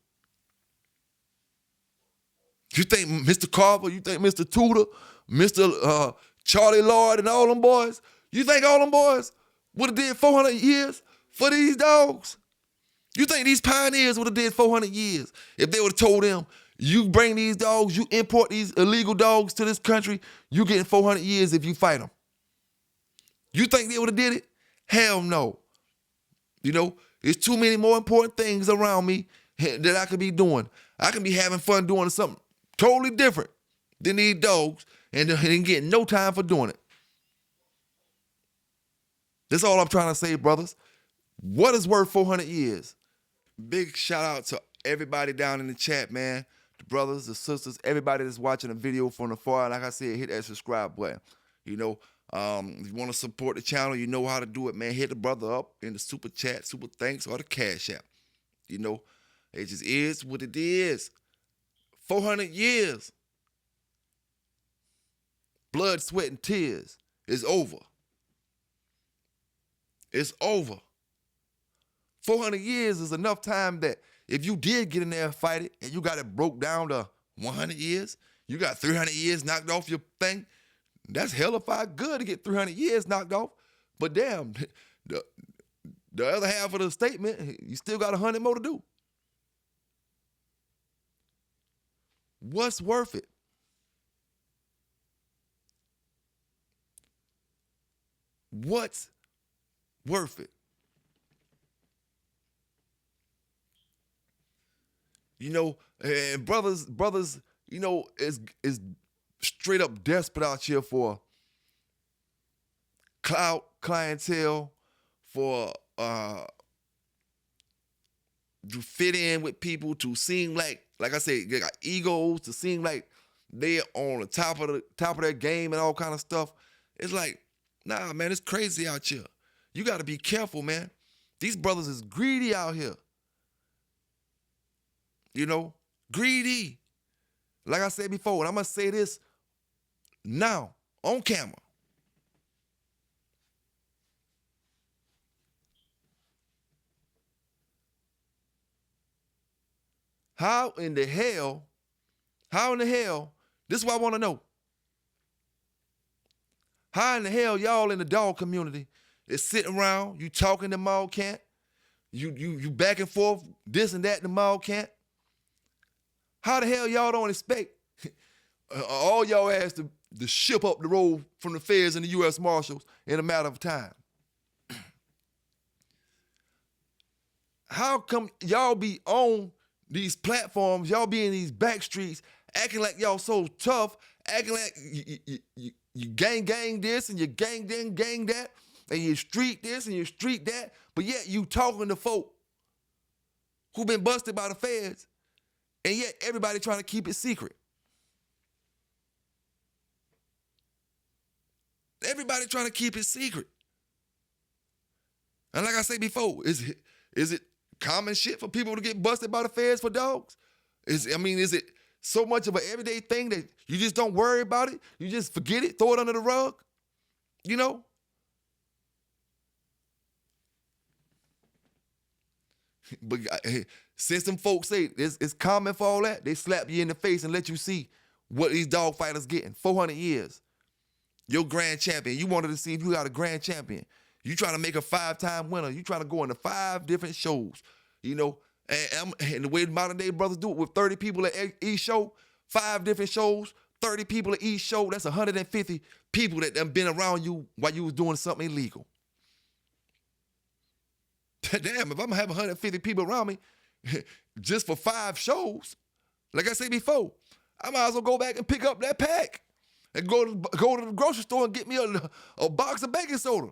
You think Mr. Carver, you think Mr. Tudor, Mr. Charlie Lloyd and all them boys, you think all them boys would have did 400 years for these dogs? You think these pioneers would have did 400 years if they would have told them, you bring these dogs, you import these illegal dogs to this country, you getting 400 years if you fight them? You think they would have did it? Hell no. You know, there's too many more important things around me that I could be doing. I can be having fun doing something totally different than these dogs and getting no time for doing it. That's all I'm trying to say, brothers. What is worth 400 years? Big shout out to everybody down in the chat, man. The brothers, the sisters, everybody that's watching the video from afar. Like I said, hit that subscribe button. You know, if you want to support the channel, you know how to do it, man. Hit the brother up in the super chat, super thanks, or the cash app. You know, it just is what it is. 400 years. Blood, sweat, and tears is over. It's over. 400 years is enough time that if you did get in there and fight it and you got it broke down to 100 years, you got 300 years knocked off your thing, that's hellified good to get 300 years knocked off. But damn, the other half of the statement, you still got 100 more to do. What's worth it? What's worth it? You know, and brothers, you know, is straight up desperate out here for clientele, for to fit in with people, to seem like I said, they got egos, to seem like they're on the top of their game and all kind of stuff. It's like, nah, man, it's crazy out here. You got to be careful, man. These brothers is greedy out here. You know, greedy. Like I said before, and I'm going to say this now on camera. How in the hell, this is what I want to know. How in the hell y'all in the dog community is sitting around, you talking to mall cat, you back and forth, this and that in the mall cat. How the hell y'all don't expect all y'all ass to ship up the road from the feds and the U.S. Marshals in a matter of time? How come y'all be on these platforms, y'all be in these back streets, acting like y'all so tough, acting like you gang this and you gang that, and you street this and you street that, but yet you talking to folk who been busted by the feds, and yet everybody trying to keep it secret. Everybody trying to keep it secret. And like I said before, is it common shit for people to get busted by the feds for dogs? Is it so much of an everyday thing that you just don't worry about it? You just forget it, throw it under the rug? You know? But since them folks say it's common for all that, they slap you in the face and let you see what these dog fighters getting. 400 years. Your grand champion. You wanted to see if you got a grand champion. You trying to make a 5-time winner. You trying to go into 5 different shows, you know. And the way modern day brothers do it with 30 people at each show, 5 different shows, 30 people at each show, that's 150 people that done been around you while you was doing something illegal. Damn, if I'm gonna have 150 people around me just for 5 shows, like I said before, I might as well go back and pick up that pack and go to the grocery store and get me a box of baking soda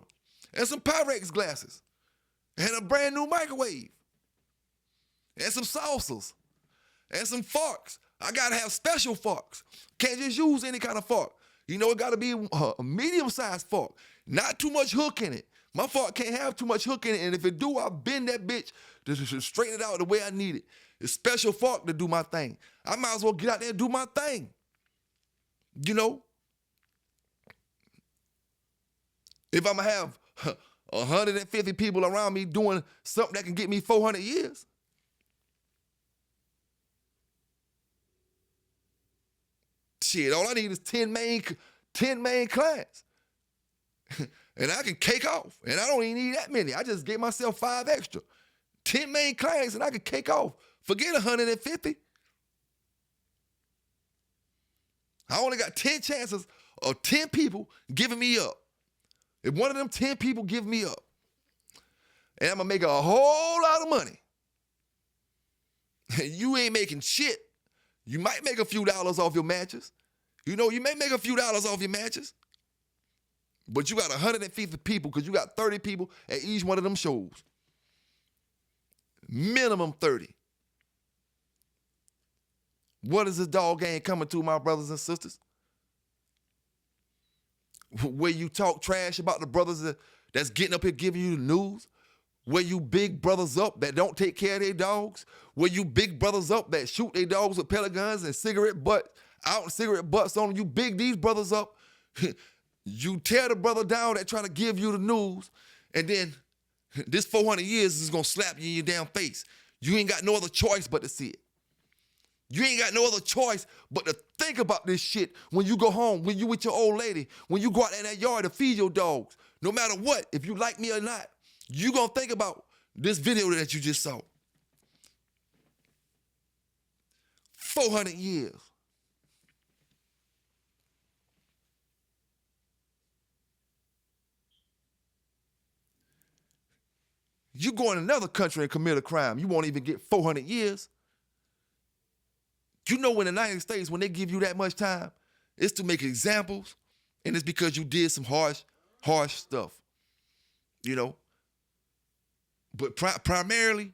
and some Pyrex glasses and a brand new microwave and some saucers and some forks. I gotta have special forks. Can't just use any kind of fork. You know, it gotta be a medium-sized fork. Not too much hook in it. My fork can't have too much hook in it, and if it do, I'll bend that bitch to straighten it out the way I need it. It's special fork to do my thing. I might as well get out there and do my thing. You know? If I'm gonna have 150 people around me doing something that can get me 400 years, shit, all I need is 10 main clients. And I can cake off. And I don't even need that many. I just gave myself 5 extra. 10 main clients and I can cake off. Forget 150. I only got 10 chances of 10 people giving me up. If one of them 10 people give me up, and I'm going to make a whole lot of money, and you ain't making shit, you might make a few dollars off your matches. You know, you may make a few dollars off your matches, but you got 150 people because you got 30 people at each one of them shows. Minimum 30. What is this dog game coming to, my brothers and sisters? Where you talk trash about the brothers that's getting up here giving you the news? Where you big brothers up that don't take care of their dogs? Where you big brothers up that shoot their dogs with pellet guns and cigarette butts on them? You big these brothers up. You tear the brother down that trying to give you the news, and then this 400 years is going to slap you in your damn face. You ain't got no other choice but to see it. You ain't got no other choice but to think about this shit when you go home, when you with your old lady, when you go out in that yard to feed your dogs. No matter what, if you like me or not, you going to think about this video that you just saw. 400 years. You go in another country and commit a crime, you won't even get 400 years. You know, in the United States, when they give you that much time, it's to make examples, and it's because you did some harsh harsh stuff, But primarily,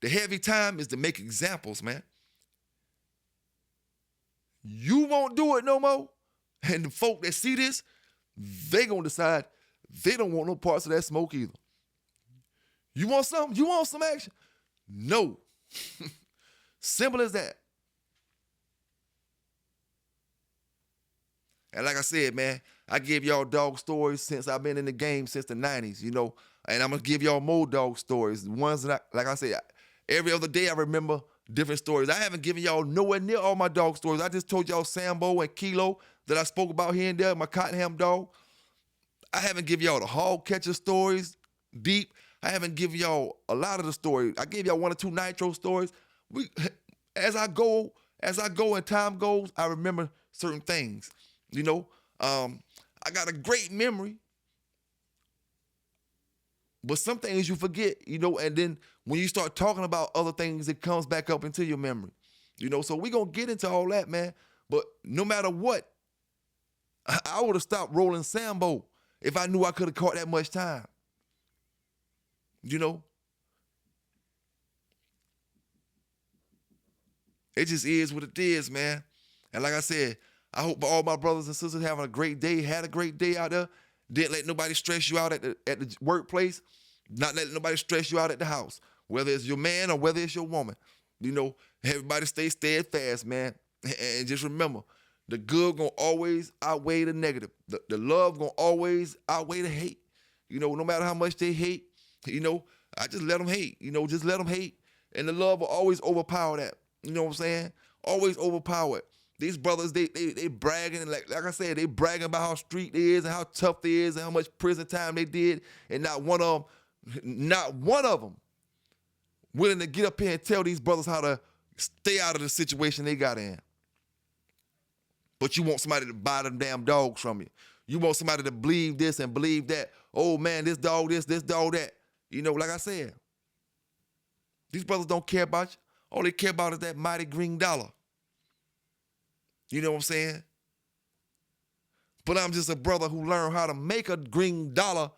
the heavy time is to make examples, man. You won't do it no more. And the folk that see this, they gonna decide they don't want no parts of that smoke either. You want something? You want some action? No. Simple as that. And like I said, man, I give y'all dog stories since I've been in the game since the 90s, and I'm going to give y'all more dog stories. Ones that, like I said, every other day I remember different stories. I haven't given y'all nowhere near all my dog stories. I just told y'all Sambo and Kilo that I spoke about here and there, my Cottonham dog. I haven't given y'all the hog catcher stories deep. I haven't given y'all a lot of the stories. I gave y'all 1 or 2 Nitro stories. As I go and time goes, I remember certain things. I got a great memory, but some things you forget, and then when you start talking about other things, it comes back up into your memory, so we're going to get into all that, man. But no matter what, I would have stopped rolling Sambo if I knew I could have caught that much time, It just is what it is, man. And like I said, I hope all my brothers and sisters having a great day, had a great day out there. Didn't let nobody stress you out at the workplace. Not letting nobody stress you out at the house, whether it's your man or whether it's your woman. Everybody stay steadfast, man. And just remember, the good gonna always outweigh the negative. The love gonna always outweigh the hate. No matter how much they hate, I just let them hate. Just let them hate. And the love will always overpower that. You know what I'm saying? Always overpower it. These brothers, they bragging, and like I said, they bragging about how street they is and how tough they is and how much prison time they did, and not one of them willing to get up here and tell these brothers how to stay out of the situation they got in. But you want somebody to buy them damn dogs from you. You want somebody to believe this and believe that. Oh man, this dog this dog that. Like I said, these brothers don't care about you. All they care about is that mighty green dollar. You know what I'm saying? But I'm just a brother who learned how to make a green dollar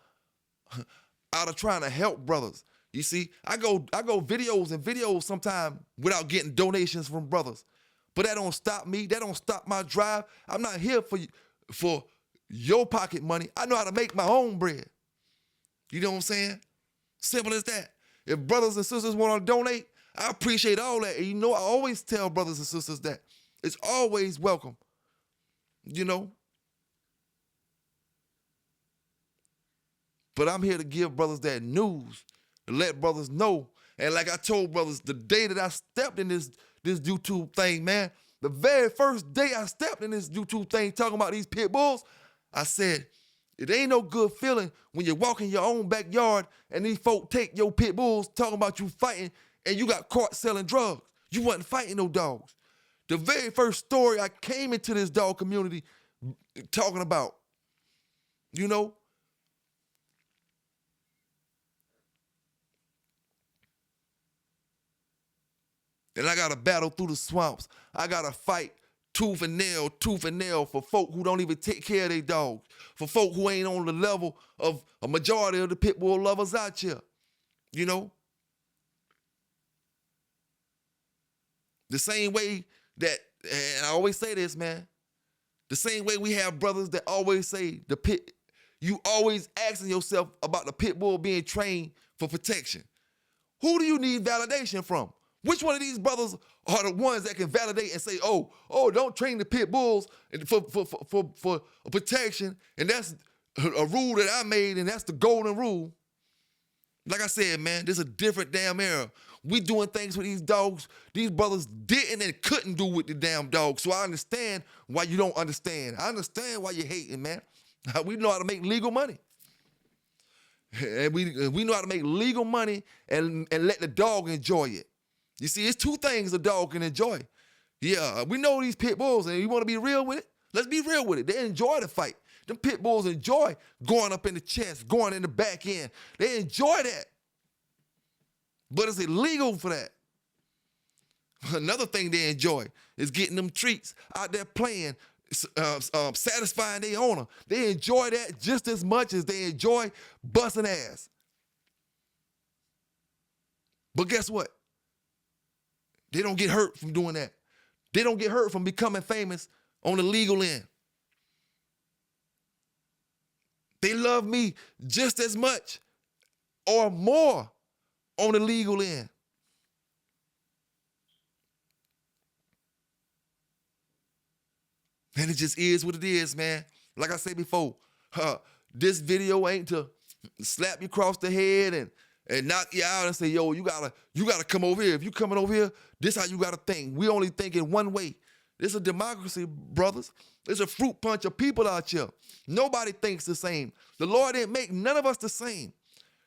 out of trying to help brothers. You see, I go videos sometimes without getting donations from brothers. But that don't stop me. That don't stop my drive. I'm not here for your pocket money. I know how to make my own bread. You know what I'm saying? Simple as that. If brothers and sisters want to donate, I appreciate all that. And I always tell brothers and sisters that. It's always welcome. But I'm here to give brothers that news, to let brothers know. And like I told brothers, the day that I stepped in this YouTube thing, man, the very first day I stepped in this YouTube thing talking about these pit bulls, I said, it ain't no good feeling when you walk in your own backyard and these folk take your pit bulls talking about you fighting and you got caught selling drugs. You wasn't fighting no dogs. The very first story I came into this dog community talking about, And I got to battle through the swamps. I got to fight tooth and nail for folk who don't even take care of their dogs, for folk who ain't on the level of a majority of the pit bull lovers out here, The same way that, and I always say this, man, the same way we have brothers that always say you always asking yourself about the pit bull being trained for protection. Who do you need validation from? Which one of these brothers are the ones that can validate and say, oh, don't train the pit bulls for protection, and that's a rule that I made, and that's the golden rule. Like I said, man, this is a different damn era. We doing things with these dogs these brothers didn't and couldn't do with the damn dogs. So I understand why you don't understand. I understand why you're hating, man. We know how to make legal money. And we know how to make legal money and let the dog enjoy it. You see, it's two things a dog can enjoy. Yeah, we know these pit bulls, and you want to be real with it? Let's be real with it. They enjoy the fight. Them pit bulls enjoy going up in the chest, going in the back end. They enjoy that. But is it legal for that? Another thing they enjoy is getting them treats out there playing, satisfying their owner. They enjoy that just as much as they enjoy busting ass. But guess what? They don't get hurt from doing that. They don't get hurt from becoming famous on the legal end. They love me just as much or more on the legal end. And it just is what it is, man. Like I said before, this video ain't to slap you across the head and knock you out and say, yo, you gotta come over here. If you coming over here, this how you gotta think. We only think in one way. This is a democracy, brothers. There's a fruit punch of people out here. Nobody thinks the same. The Lord didn't make none of us the same.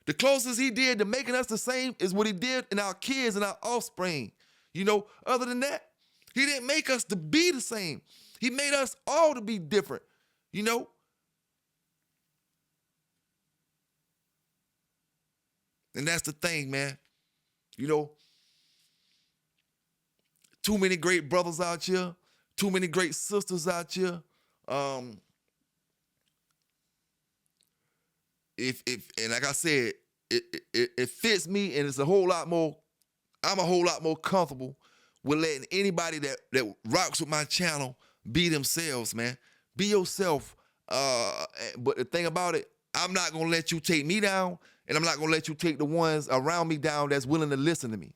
The closest he did to making us the same is what he did in our kids and our offspring. You know, other than that, he didn't make us to be the same. He made us all to be different, you know? And that's the thing, man. You know, too many great brothers out here, too many great sisters out here. And like I said, it fits me, and it's a whole lot more. I'm a whole lot more comfortable with letting anybody that rocks with my channel be themselves, man. Be yourself. But the thing about it, I'm not gonna let you take me down, and I'm not gonna let you take the ones around me down that's willing to listen to me.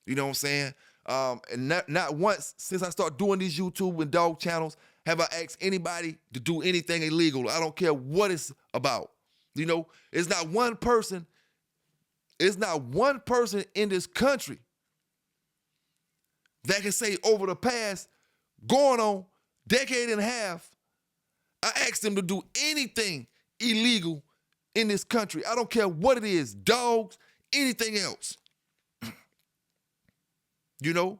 You know what I'm saying? And not once since I started doing these YouTube and dog channels have I asked anybody to do anything illegal. I don't care what it's about. You know, it's not one person in this country that can say over the past going on decade and a half, I asked them to do anything illegal in this country. I don't care what it is, dogs, anything else. You know?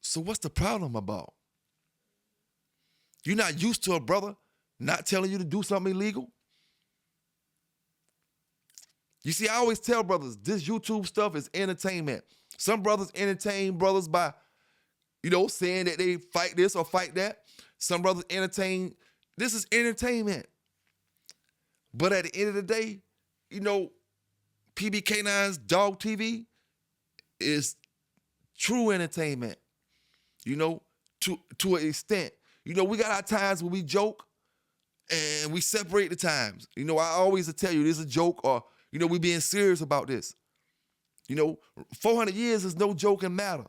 So what's the problem about? You're not used to a brother not telling you to do something illegal? You see, I always tell brothers, this YouTube stuff is entertainment. Some brothers entertain brothers by, you know, saying that they fight this or fight that. Some brothers entertain, this is entertainment. But at the end of the day, you know, PB K9s Dog TV is true entertainment, you know, to an extent. You know, we got our times when we joke and we separate the times. You know, I always tell you this is a joke or, you know, we being serious about this. You know, 400 years is no joking matter.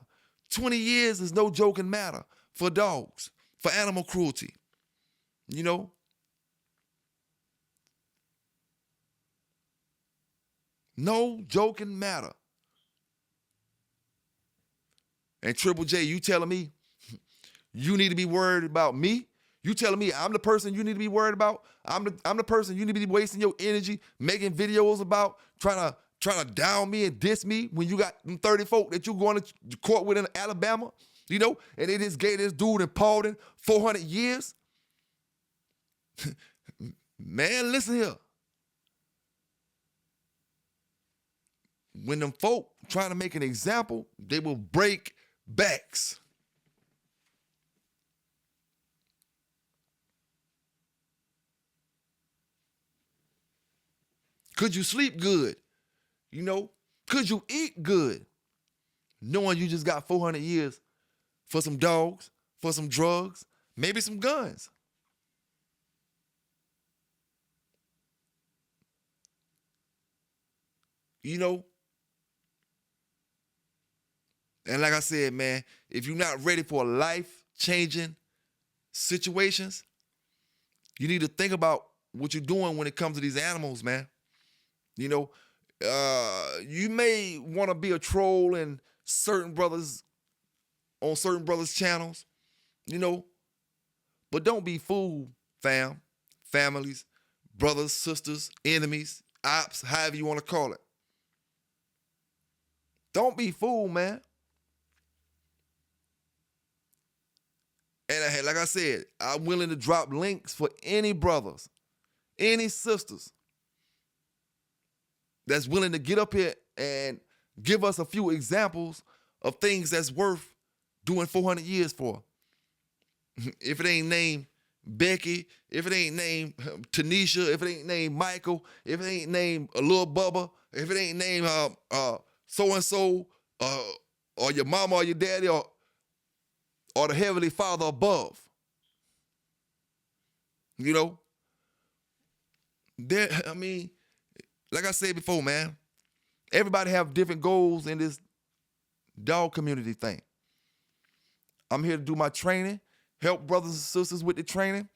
20 years is no joking matter for dogs, for animal cruelty. You know? No joking matter. And Triple J, you telling me you need to be worried about me? You telling me I'm the person you need to be worried about? I'm the person you need to be wasting your energy making videos about, trying to down me and diss me when you got them 30 folk that you going to court with in Alabama, you know, and they just gave this dude in Paulding 400 years? Man, listen here. When them folk trying to make an example, they will break backs. Could you sleep good? You know, could you eat good? Knowing you just got 400 years for some dogs, for some drugs, maybe some guns. You know? And like I said, man, if you're not ready for life-changing situations, you need to think about what you're doing when it comes to these animals, man. You know, you may want to be a troll in certain brothers, on certain brothers' channels, you know, but don't be fooled, families, brothers, sisters, enemies, ops, however you want to call it. Don't be fooled, man. And like I said, I'm willing to drop links for any brothers, any sisters that's willing to get up here and give us a few examples of things that's worth doing 400 years for. If it ain't named Becky, if it ain't named Tanisha, if it ain't named Michael, if it ain't named Lil Bubba, if it ain't named so-and-so, or your mama or your daddy or the Heavenly Father above. You know? I mean, like I said before, man, everybody have different goals in this dog community thing. I'm here to do my training, help brothers and sisters with the training.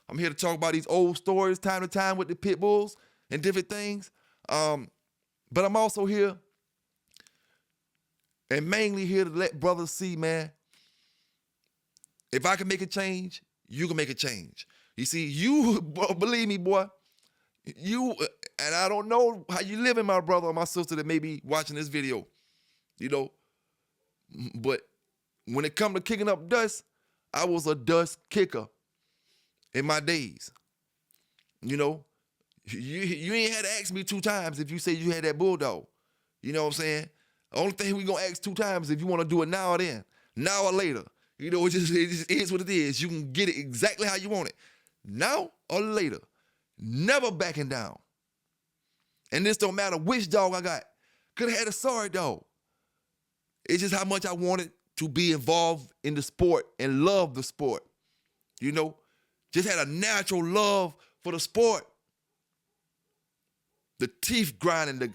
I'm here to talk about these old stories time to time with the pit bulls and different things. But I'm also here and mainly here to let brothers see, man, if I can make a change, you can make a change. You see, you, believe me, boy, you, and I don't know how you living, my brother or my sister that may be watching this video, you know, but when it come to kicking up dust, I was a dust kicker in my days. You know, you ain't had to ask me 2 times if you say you had that bulldog. You know what I'm saying? The only thing we gonna ask 2 times if you want to do it now or then, now or later. You know, it just is what it is. You can get it exactly how you want it, now or later. Never backing down. And this don't matter which dog I got. Could have had a sorry dog. It's just how much I wanted to be involved in the sport and love the sport. You know, just had a natural love for the sport. The teeth grinding,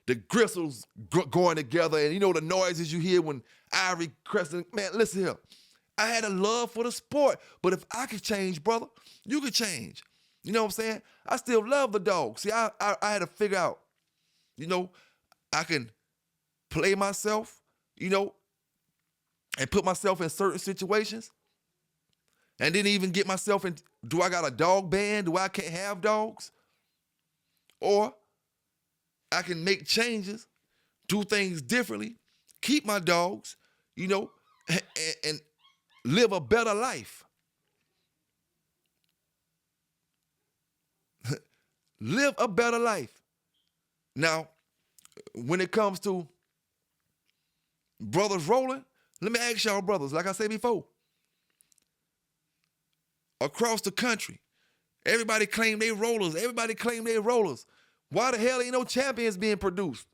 the gristles going together, and you know the noises you hear when ivory cresting. Man, listen here. I had a love for the sport, but if I could change, brother, you could change. You know what I'm saying? I still love the dog. See, I had to figure out, you know, I can play myself, you know, and put myself in certain situations, and then even get myself in, do I got a dog ban? Do I can't have dogs? Or I can make changes, do things differently, keep my dogs, you know, and live a better life. Live a better life. Now, when it comes to brothers rolling, let me ask y'all brothers, like I said before, across the country, everybody claim they rollers. Everybody claim they rollers. Why the hell ain't no champions being produced?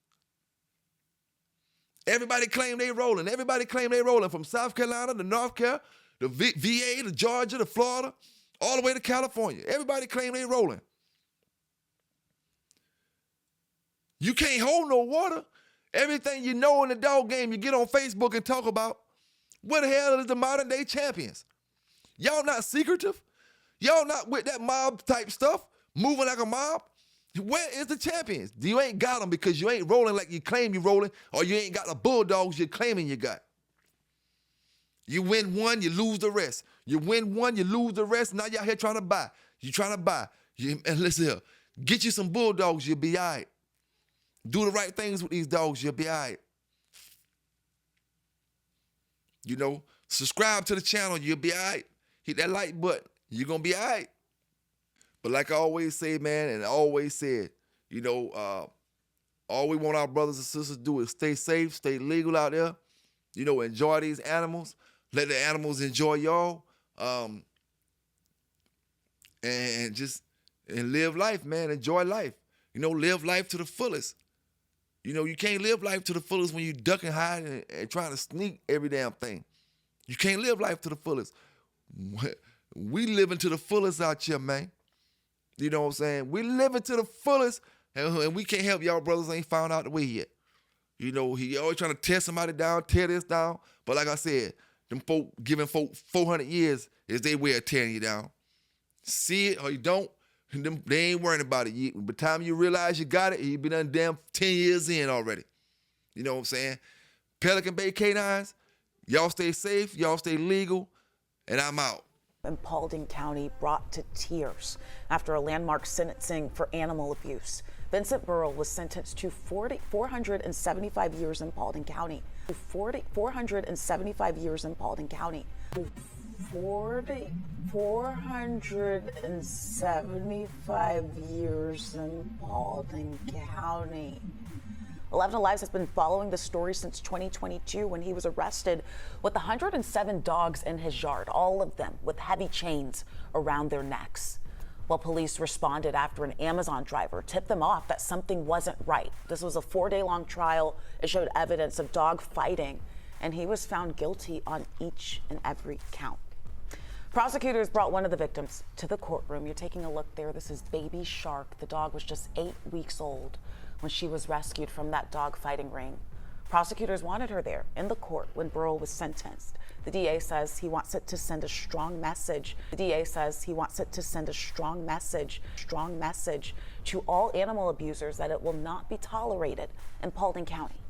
Everybody claim they rolling. Everybody claim they rolling from South Carolina to North Carolina, to VA, to Georgia, to Florida, all the way to California. Everybody claim they rolling. You can't hold no water. Everything you know in the dog game, you get on Facebook and talk about. What the hell is the modern day champions? Y'all not secretive? Y'all not with that mob type stuff, moving like a mob? Where is the champions? You ain't got them because you ain't rolling like you claim you rolling, or you ain't got the bulldogs you're claiming you got. You win one, you lose the rest. You win one, you lose the rest. Now y'all here trying to buy. You trying to buy. And listen here, get you some bulldogs, you'll be all right. Do the right things with these dogs, you'll be all right. You know, subscribe to the channel, you'll be all right. Hit that like button, you're going to be all right. But like I always say, man, and I always said, you know, all we want our brothers and sisters to do is stay safe, stay legal out there. You know, enjoy these animals. Let the animals enjoy y'all. And live life, man. Enjoy life. You know, live life to the fullest. You know, you can't live life to the fullest when you duck and hide and trying to sneak every damn thing. You can't live life to the fullest. We living to the fullest out here, man. You know what I'm saying? We living to the fullest, and we can't help y'all brothers ain't found out the way yet. You know, he always trying to tear somebody down, tear this down. But like I said, them folk giving folk 400 years is their way of tearing you down. See it or you don't, they ain't worrying about it. By the time you realize you got it, you been done damn 10 years in already. You know what I'm saying? Pelican Bay K9s, y'all stay safe, y'all stay legal, and I'm out. In Paulding County brought to tears after a landmark sentencing for animal abuse. Vincent Burrell was sentenced to 475 years in Paulding County. 475 years in Paulding County. 475 years in Paulding County. 11 Alive has been following the story since 2022 when he was arrested with 107 dogs in his yard, all of them with heavy chains around their necks. Well, police responded after an Amazon driver tipped them off that something wasn't right. This was a 4-day-long trial. It showed evidence of dog fighting, and he was found guilty on each and every count. Prosecutors brought one of the victims to the courtroom. You're taking a look there. This is Baby Shark. The dog was just 8 weeks old when she was rescued from that dog fighting ring. Prosecutors wanted her there in the court when Burrell was sentenced. The DA says he wants it to send a strong message. The DA says he wants it to send a strong message to all animal abusers that it will not be tolerated in Paulding County.